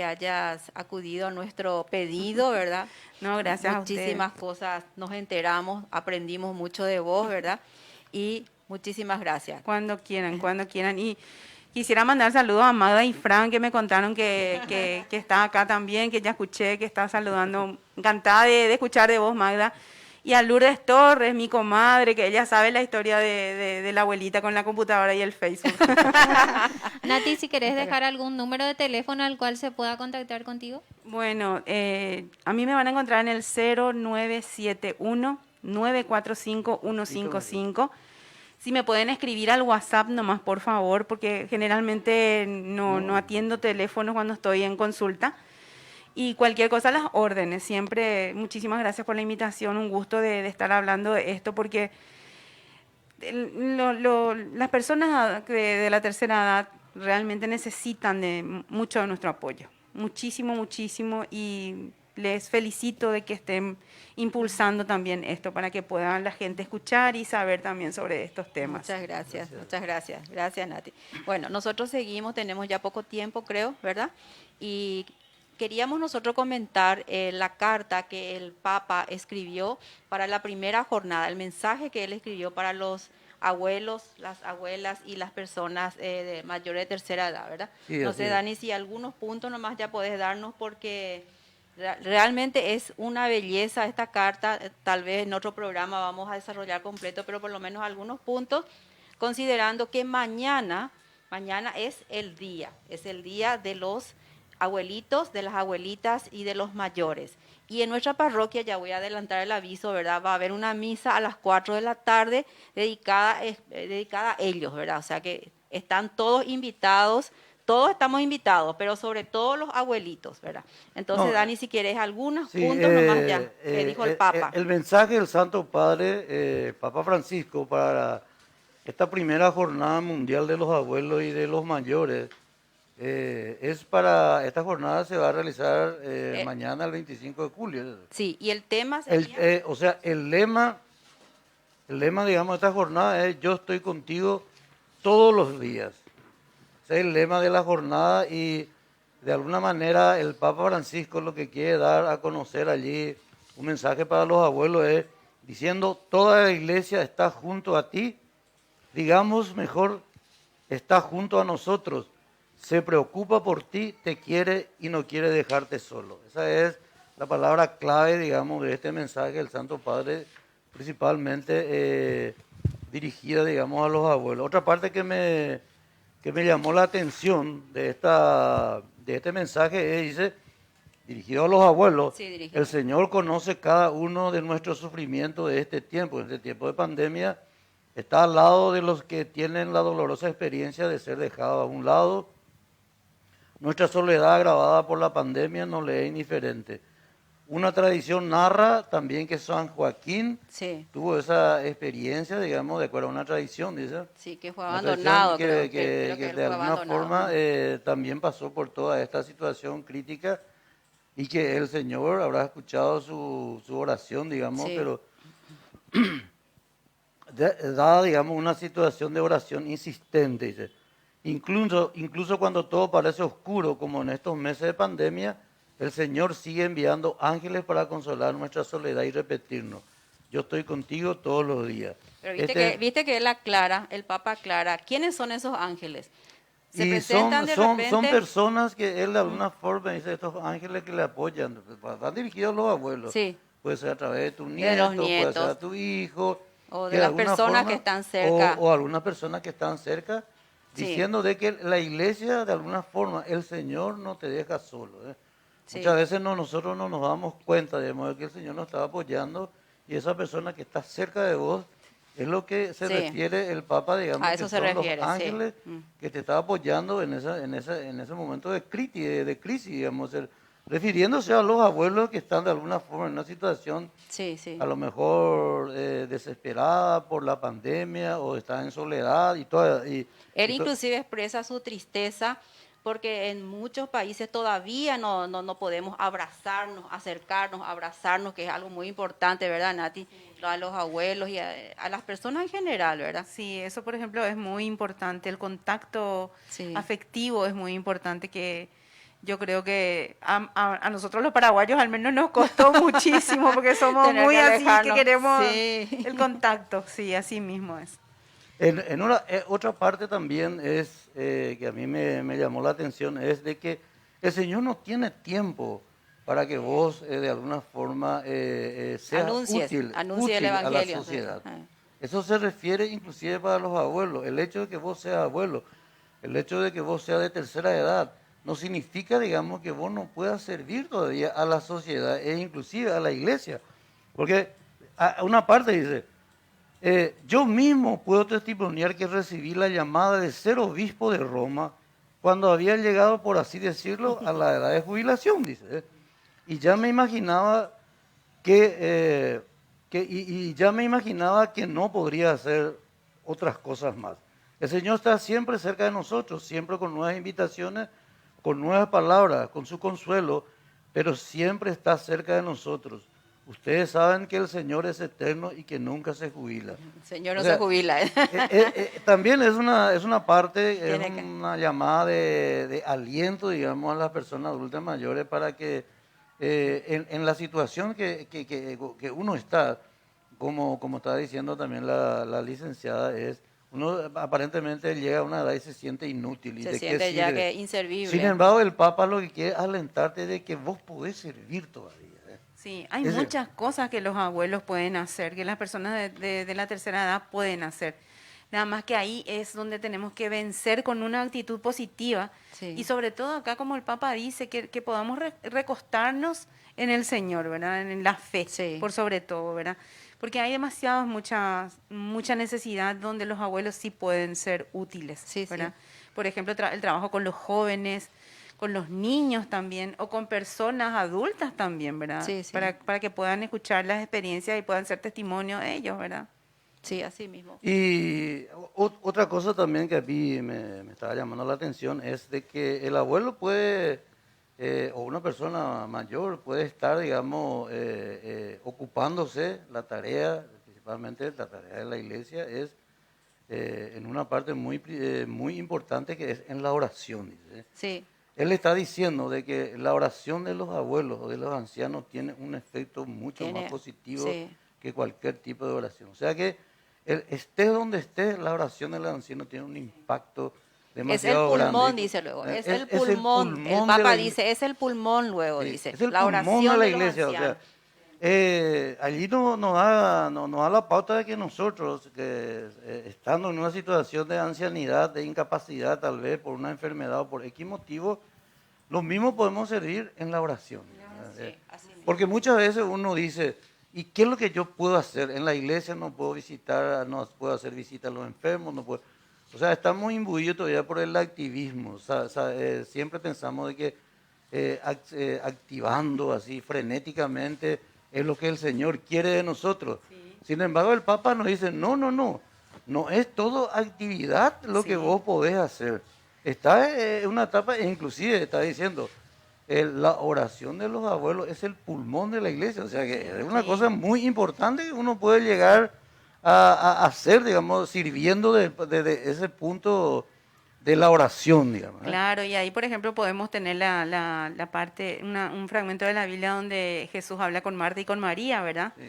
hayas acudido a nuestro pedido, ¿verdad? No, gracias a ustedes. Muchísimas cosas nos enteramos, aprendimos mucho de vos, ¿verdad? Y muchísimas gracias. Cuando quieran. Y quisiera mandar saludos a Magda y Fran, que me contaron que está acá también, que ya escuché, que está saludando. Encantada de escuchar de vos, Magda. Y a Lourdes Torres, mi comadre, que ella sabe la historia de la abuelita con la computadora y el Facebook. Nati, si querés dejar algún número de teléfono al cual se pueda contactar contigo. Bueno, a mí me van a encontrar en el 0971 945-155. Si me pueden escribir al WhatsApp nomás, por favor, porque generalmente no atiendo teléfonos cuando estoy en consulta. Y cualquier cosa, las órdenes. Siempre, muchísimas gracias por la invitación. Un gusto de estar hablando de esto, porque las personas de la tercera edad realmente necesitan de mucho de nuestro apoyo. Muchísimo, muchísimo. Y les felicito de que estén impulsando también esto para que puedan la gente escuchar y saber también sobre estos temas. Muchas gracias, muchas gracias. Gracias, Nati. Bueno, nosotros seguimos, tenemos ya poco tiempo, creo, ¿verdad? Y queríamos nosotros comentar la carta que el Papa escribió para la primera jornada, el mensaje que él escribió para los abuelos, las abuelas y las personas de mayores de tercera edad, ¿verdad? Sí, No así sé, es. Dani, si algunos puntos nomás ya podés darnos, porque realmente es una belleza esta carta. Tal vez en otro programa vamos a desarrollar completo, pero por lo menos algunos puntos, considerando que mañana es el día de los abuelitos, de las abuelitas y de los mayores. Y en nuestra parroquia, ya voy a adelantar el aviso, ¿verdad? Va a haber una misa a las 4 de la tarde dedicada a ellos, ¿verdad? O sea que están todos invitados, todos estamos invitados, pero sobre todo los abuelitos, ¿verdad? Entonces, No, Dani, si quieres algunos sí, puntos nomás ya, que dijo el Papa. el mensaje del Santo Padre, Papa Francisco, para esta primera jornada mundial de los abuelos y de los mayores, esta jornada se va a realizar mañana, el 25 de julio. Sí, y el tema sería... O sea, el lema, digamos, de esta jornada es: yo estoy contigo todos los días. Ese es el lema de la jornada, y de alguna manera el Papa Francisco lo que quiere dar a conocer allí, un mensaje para los abuelos, es diciendo: toda la iglesia está junto a ti, digamos mejor, está junto a nosotros, se preocupa por ti, te quiere y no quiere dejarte solo. Esa es la palabra clave, digamos, de este mensaje del Santo Padre, principalmente dirigida, digamos, a los abuelos. Otra parte que me llamó la atención de este mensaje dice, dirigido a los abuelos: Sí, dirigido. el Señor conoce cada uno de nuestros sufrimientos de este tiempo de pandemia. Está al lado de los que tienen la dolorosa experiencia de ser dejados a un lado. Nuestra soledad agravada por la pandemia no le es indiferente. Una tradición narra también que San Joaquín Sí, tuvo esa experiencia, digamos, de acuerdo a una tradición, dice. sí, que fue Una abandonado, tradición creo que que él de fue alguna abandonado. forma también pasó por toda esta situación crítica, y que el Señor habrá escuchado su oración, digamos, Sí. pero dada, digamos, una situación de oración insistente, dice. Incluso cuando todo parece oscuro, como en estos meses de pandemia, el Señor sigue enviando ángeles para consolar nuestra soledad y repetirnos: yo estoy contigo todos los días. Pero viste que él aclara, el Papa aclara, ¿quiénes son esos ángeles? Se Y presentan de son repente... personas que él de alguna forma dice: estos ángeles que le apoyan, van dirigidos a los abuelos. Sí. Puede ser a través de tu De nieto, los puede ser nietos. a tu hijo. O que de las alguna personas forma- que están cerca. O algunas personas que están cerca, Sí. diciendo de que la iglesia, de alguna forma, el Señor no te deja solo. Sí. Muchas veces nosotros no nos damos cuenta, digamos, de que el Señor nos está apoyando, y esa persona que está cerca de vos es lo que se Sí. refiere el Papa, digamos, A que eso se son refiere, los sí. ángeles que te está apoyando en ese momento de crisis, digamos, refiriéndose a los abuelos que están de alguna forma en una situación Sí, sí. a lo mejor desesperada por la pandemia, o están en soledad y todo. Él inclusive expresa su tristeza porque en muchos países todavía no podemos abrazarnos, que es algo muy importante, ¿verdad, Nati? A los abuelos y a las personas en general, ¿verdad? Sí, eso por ejemplo es muy importante, el contacto Sí. afectivo es muy importante, que yo creo que a nosotros los paraguayos al menos nos costó muchísimo, porque somos Tener muy que así, que alejarnos. queremos Sí. el contacto, sí, así mismo es. En otra parte también es, que a mí me llamó la atención, es de que el Señor no tiene tiempo para que vos de alguna forma seas Anuncie útil el a la evangelio. sociedad. Sí. Eso se refiere inclusive para los abuelos. El hecho de que vos seas abuelo, el hecho de que vos seas de tercera edad, no significa, digamos, que vos no puedas servir todavía a la sociedad e inclusive a la iglesia. Porque a una parte dice, yo mismo puedo testimoniar que recibí la llamada de ser obispo de Roma cuando había llegado, por así decirlo, a la edad de jubilación, dice. Y ya me imaginaba y ya me imaginaba que no podría hacer otras cosas más. El Señor está siempre cerca de nosotros, siempre con nuevas invitaciones, con nuevas palabras, con su consuelo, pero siempre está cerca de nosotros. Ustedes saben que el Señor es eterno y que nunca se jubila. El Señor no O sea, se jubila. también es una parte, Tiene es que- una llamada de aliento, digamos, a las personas adultas mayores para que en la situación que uno está, como estaba diciendo también la licenciada, uno aparentemente llega a una edad y se siente inútil. ¿Y Se de qué siente ya sirve? que inservible. Sin embargo, el Papa lo que quiere es alentarte de que vos podés servir todavía. Sí, hay Ese- muchas cosas que los abuelos pueden hacer, que las personas de la tercera edad pueden hacer. Nada más que ahí es donde tenemos que vencer con una actitud positiva. Sí. Y sobre todo acá, como el Papa dice, que podamos recostarnos en el Señor, ¿verdad? En la fe, Sí. por sobre todo, ¿verdad? Porque hay mucha necesidad donde los abuelos sí pueden ser útiles, Sí, sí. ¿verdad? Por ejemplo, el trabajo con los jóvenes, con los niños también, o con personas adultas también, ¿verdad? Sí, sí. Para que puedan escuchar las experiencias y puedan ser testimonio de ellos, ¿verdad? Sí, así mismo. Y otra cosa también que a mí me estaba llamando la atención es de que el abuelo puede, o una persona mayor puede estar, digamos, ocupándose la tarea, principalmente la tarea de la iglesia, es en una parte muy importante que es en la oración. Dice. Sí, Él está diciendo de que la oración de los abuelos o de los ancianos tiene un efecto mucho Tiene- más positivo sí. que cualquier tipo de oración. O sea que estés donde estés, la oración del anciano tiene un impacto es el demasiado pulmón, grande. dice luego. Es, Es el pulmón. El de Papa la dice, es el pulmón luego, Sí, dice. es el la pulmón oración de la los iglesia. O ancianos. sea, allí nos da la pauta de que nosotros, que estando en una situación de ancianidad, de incapacidad, tal vez por una enfermedad o por X motivo, lo mismo podemos servir en la oración. Sí, así mismo. Porque muchas veces uno dice, ¿y qué es lo que yo puedo hacer? En la iglesia no puedo no puedo hacer visita a los enfermos, no puedo. O sea, estamos imbuidos todavía por el activismo. Siempre pensamos de que activando así frenéticamente es lo que el Señor quiere de nosotros. Sin embargo, el Papa nos dice, no es todo actividad lo que vos podés hacer. Está en una etapa, inclusive está diciendo, la oración de los abuelos es el pulmón de la iglesia. O sea que es una cosa muy importante que uno puede llegar a hacer, digamos, sirviendo de ese punto de la oración, digamos. Claro, y ahí, por ejemplo, podemos tener la parte, un fragmento de la Biblia donde Jesús habla con Marta y con María, ¿verdad? Sí.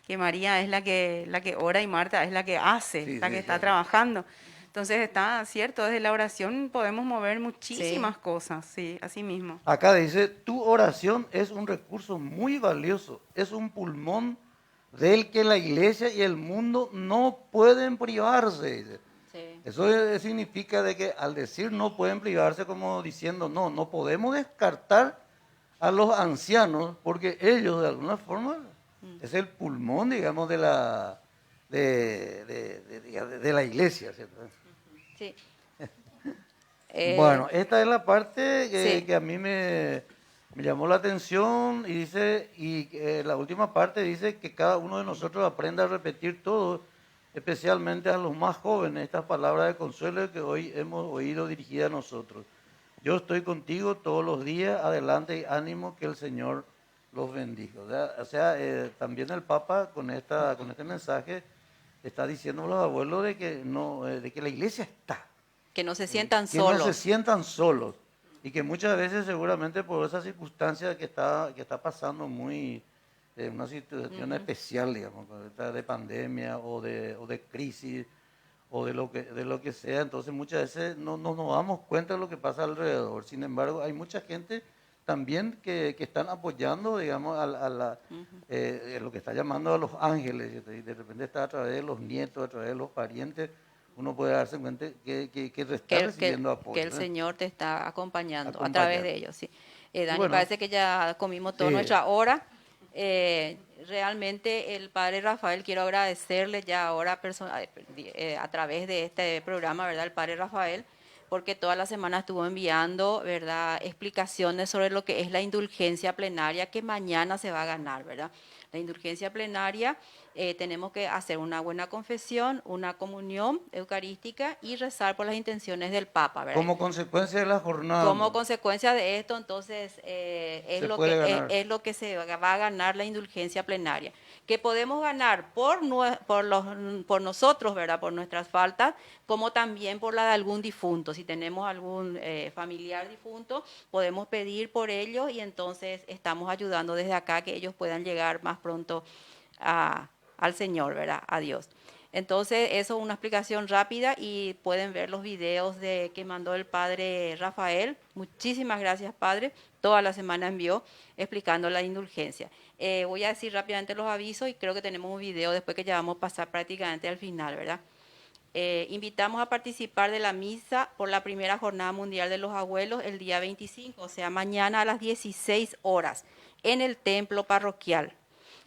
Que María es la que ora y Marta es la que hace, Sí, la sí, que está sí. trabajando. Entonces está cierto, desde la oración podemos mover muchísimas cosas, sí, así mismo. Acá dice, tu oración es un recurso muy valioso, es un pulmón del que la iglesia y el mundo no pueden privarse. Dice. Sí. Eso significa de que al decir no pueden privarse, como diciendo, no podemos descartar a los ancianos, porque ellos de alguna forma es el pulmón, digamos, de la iglesia, ¿cierto? Sí. Bueno, esta es la parte sí. que a mí me llamó la atención y dice, la última parte dice que cada uno de nosotros aprenda a repetir todo, especialmente a los más jóvenes, estas palabras de consuelo que hoy hemos oído dirigidas a nosotros. Yo estoy contigo todos los días, adelante y ánimo, que el Señor los bendiga. O sea, también el Papa con este mensaje está diciendo a los abuelos de que la iglesia está. Que no se sientan Que solos. no se sientan solos y que muchas veces seguramente por esa circunstancia que está pasando una situación especial, digamos, de pandemia o de crisis o de lo que sea, entonces muchas veces no nos damos cuenta de lo que pasa alrededor. Sin embargo, hay mucha gente también que están apoyando, digamos, lo que está llamando a los ángeles, y de repente está a través de los nietos, a través de los parientes, uno puede darse cuenta que está recibiendo apoyo. Que el Señor te está acompañando a Acompañando. través de ellos. Sí. Dani, Bueno, parece que ya comimos toda sí. nuestra hora. Realmente el padre Rafael, quiero agradecerle ya ahora a través de este programa, ¿verdad? El padre Rafael, porque toda la semana estuvo enviando, ¿verdad?, explicaciones sobre lo que es la indulgencia plenaria que mañana se va a ganar, ¿verdad? La indulgencia plenaria, tenemos que hacer una buena confesión, una comunión eucarística y rezar por las intenciones del Papa, ¿verdad? Como consecuencia de la jornada. Como consecuencia de esto, entonces, es lo que se va a ganar la indulgencia plenaria. Que podemos ganar por nosotros, ¿verdad?, por nuestras faltas, como también por la de algún difunto. Si tenemos algún familiar difunto, podemos pedir por ellos y entonces estamos ayudando desde acá que ellos puedan llegar más pronto al Señor, ¿verdad?, a Dios. Entonces, eso es una explicación rápida y pueden ver los videos que mandó el padre Rafael. Muchísimas gracias, padre. Toda la semana envió explicando la indulgencia. Voy a decir rápidamente los avisos y creo que tenemos un video después que ya vamos a pasar prácticamente al final, ¿verdad? Invitamos a participar de la misa por la primera Jornada Mundial de los Abuelos el día 25, o sea, mañana a las 16 horas, en el templo parroquial.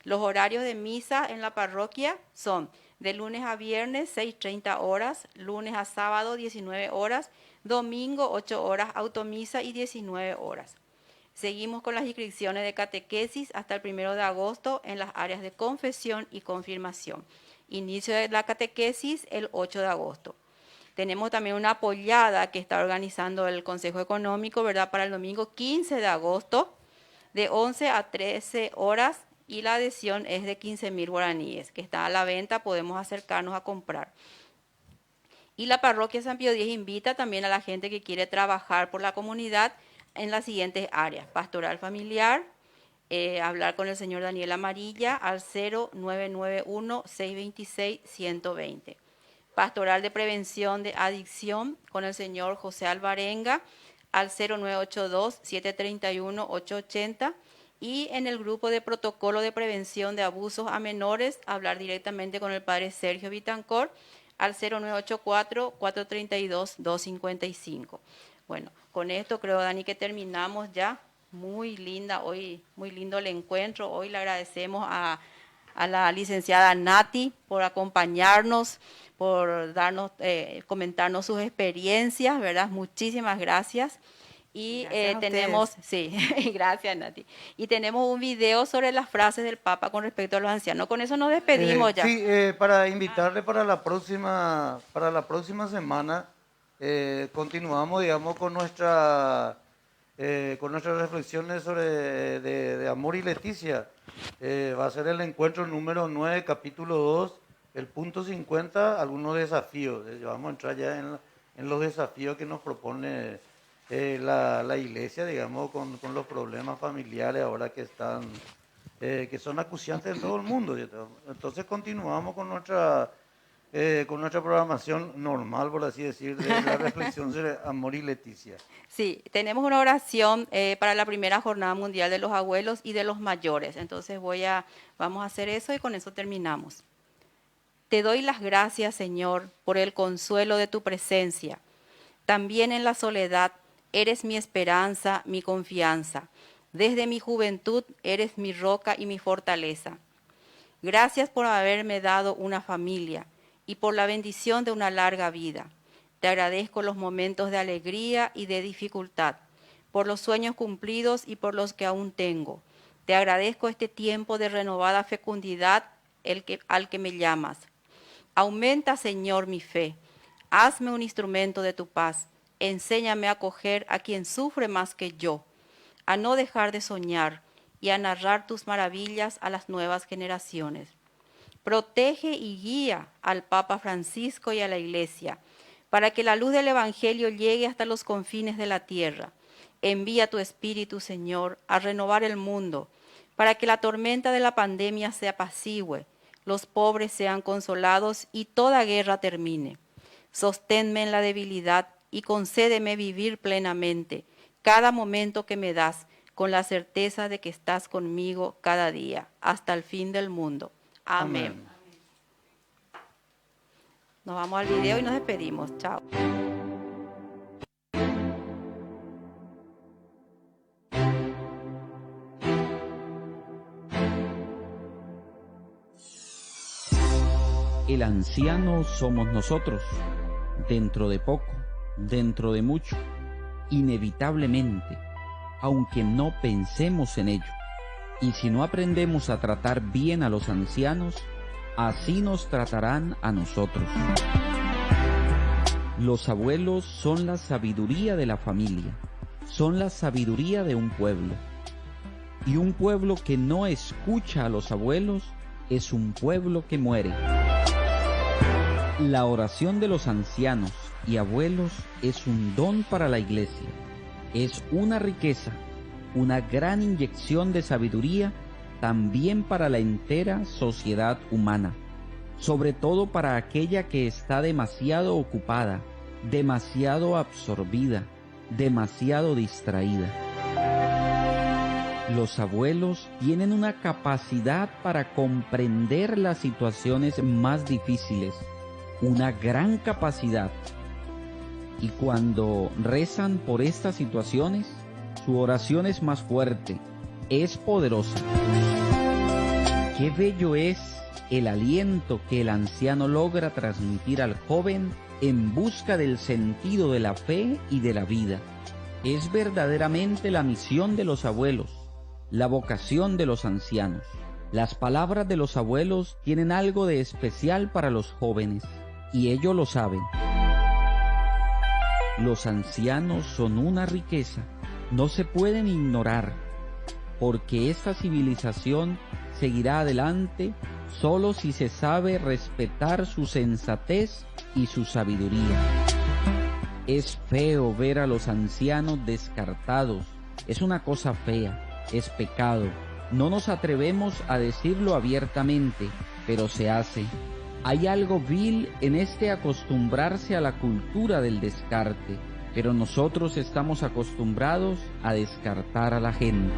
Los horarios de misa en la parroquia son de lunes a viernes, 6:30 horas, lunes a sábado, 19 horas, domingo, 8 horas, automisa y 19 horas. Seguimos con las inscripciones de catequesis hasta el 1 de agosto en las áreas de confesión y confirmación. Inicio de la catequesis el 8 de agosto. Tenemos también una apoyada que está organizando el Consejo Económico, ¿verdad?, para el domingo 15 de agosto, de 11 a 13 horas, y la adhesión es de 15.000 guaraníes, que está a la venta, podemos acercarnos a comprar. Y la parroquia San Pío X invita también a la gente que quiere trabajar por la comunidad en las siguientes áreas: pastoral familiar, hablar con el señor Daniel Amarilla al 0991-626-120. Pastoral de prevención de adicción con el señor José Alvarenga al 0982-731-880. Y en el grupo de protocolo de prevención de abusos a menores, hablar directamente con el padre Sergio Vitancor al 0984-432-255. Bueno, con esto creo, Dani, que terminamos ya. Muy linda hoy, muy lindo el encuentro. Hoy le agradecemos a la licenciada Nati por acompañarnos, por darnos, comentarnos sus experiencias, ¿verdad? Muchísimas gracias. Y tenemos, sí, gracias, Nati. Y tenemos un video sobre las frases del Papa con respecto a los ancianos. Con eso nos despedimos ya. Sí, para invitarle para la próxima semana, continuamos, digamos, con nuestras reflexiones sobre de Amor y Leticia. Va a ser el encuentro número 9, capítulo 2, el punto 50, algunos desafíos. Vamos a entrar ya en los desafíos que nos propone la iglesia, digamos, con los problemas familiares ahora que son acuciantes en todo el mundo. Entonces continuamos con nuestra programación normal, por así decir, de la reflexión sobre Amor y Leticia. Sí, tenemos una oración para la primera Jornada Mundial de los Abuelos y de los Mayores. Entonces vamos a hacer eso y con eso terminamos. Te doy las gracias, Señor, por el consuelo de tu presencia. También en la soledad eres mi esperanza, mi confianza. Desde mi juventud eres mi roca y mi fortaleza. Gracias por haberme dado una familia y por la bendición de una larga vida. Te agradezco los momentos de alegría y de dificultad, por los sueños cumplidos y por los que aún tengo. Te agradezco este tiempo de renovada fecundidad al que me llamas. Aumenta, Señor, mi fe. Hazme un instrumento de tu paz. Enséñame a acoger a quien sufre más que yo, a no dejar de soñar y a narrar tus maravillas a las nuevas generaciones. Protege y guía al Papa Francisco y a la Iglesia, para que la luz del Evangelio llegue hasta los confines de la tierra. Envía tu Espíritu, Señor, a renovar el mundo, para que la tormenta de la pandemia se apacigüe, los pobres sean consolados y toda guerra termine. Sosténme en la debilidad y concédeme vivir plenamente cada momento que me das, con la certeza de que estás conmigo cada día, hasta el fin del mundo. Amén. Nos vamos al video y nos despedimos. Chao. El anciano somos nosotros, dentro de poco, dentro de mucho, inevitablemente, aunque no pensemos en ello. Y si no aprendemos a tratar bien a los ancianos, así nos tratarán a nosotros. Los abuelos son la sabiduría de la familia, son la sabiduría de un pueblo. Y un pueblo que no escucha a los abuelos es un pueblo que muere. La oración de los ancianos y abuelos es un don para la Iglesia, es una riqueza, una gran inyección de sabiduría también para la entera sociedad humana, sobre todo para aquella que está demasiado ocupada, demasiado absorbida, demasiado distraída. Los abuelos tienen una capacidad para comprender las situaciones más difíciles, una gran capacidad. Y cuando rezan por estas situaciones, su oración es más fuerte, es poderosa. Qué bello es el aliento que el anciano logra transmitir al joven en busca del sentido de la fe y de la vida. Es verdaderamente la misión de los abuelos, la vocación de los ancianos. Las palabras de los abuelos tienen algo de especial para los jóvenes, y ellos lo saben. Los ancianos son una riqueza, no se pueden ignorar, porque esta civilización seguirá adelante solo si se sabe respetar su sensatez y su sabiduría. Es feo ver a los ancianos descartados, es una cosa fea, es pecado. No nos atrevemos a decirlo abiertamente, pero se hace. Hay algo vil en este acostumbrarse a la cultura del descarte, pero nosotros estamos acostumbrados a descartar a la gente.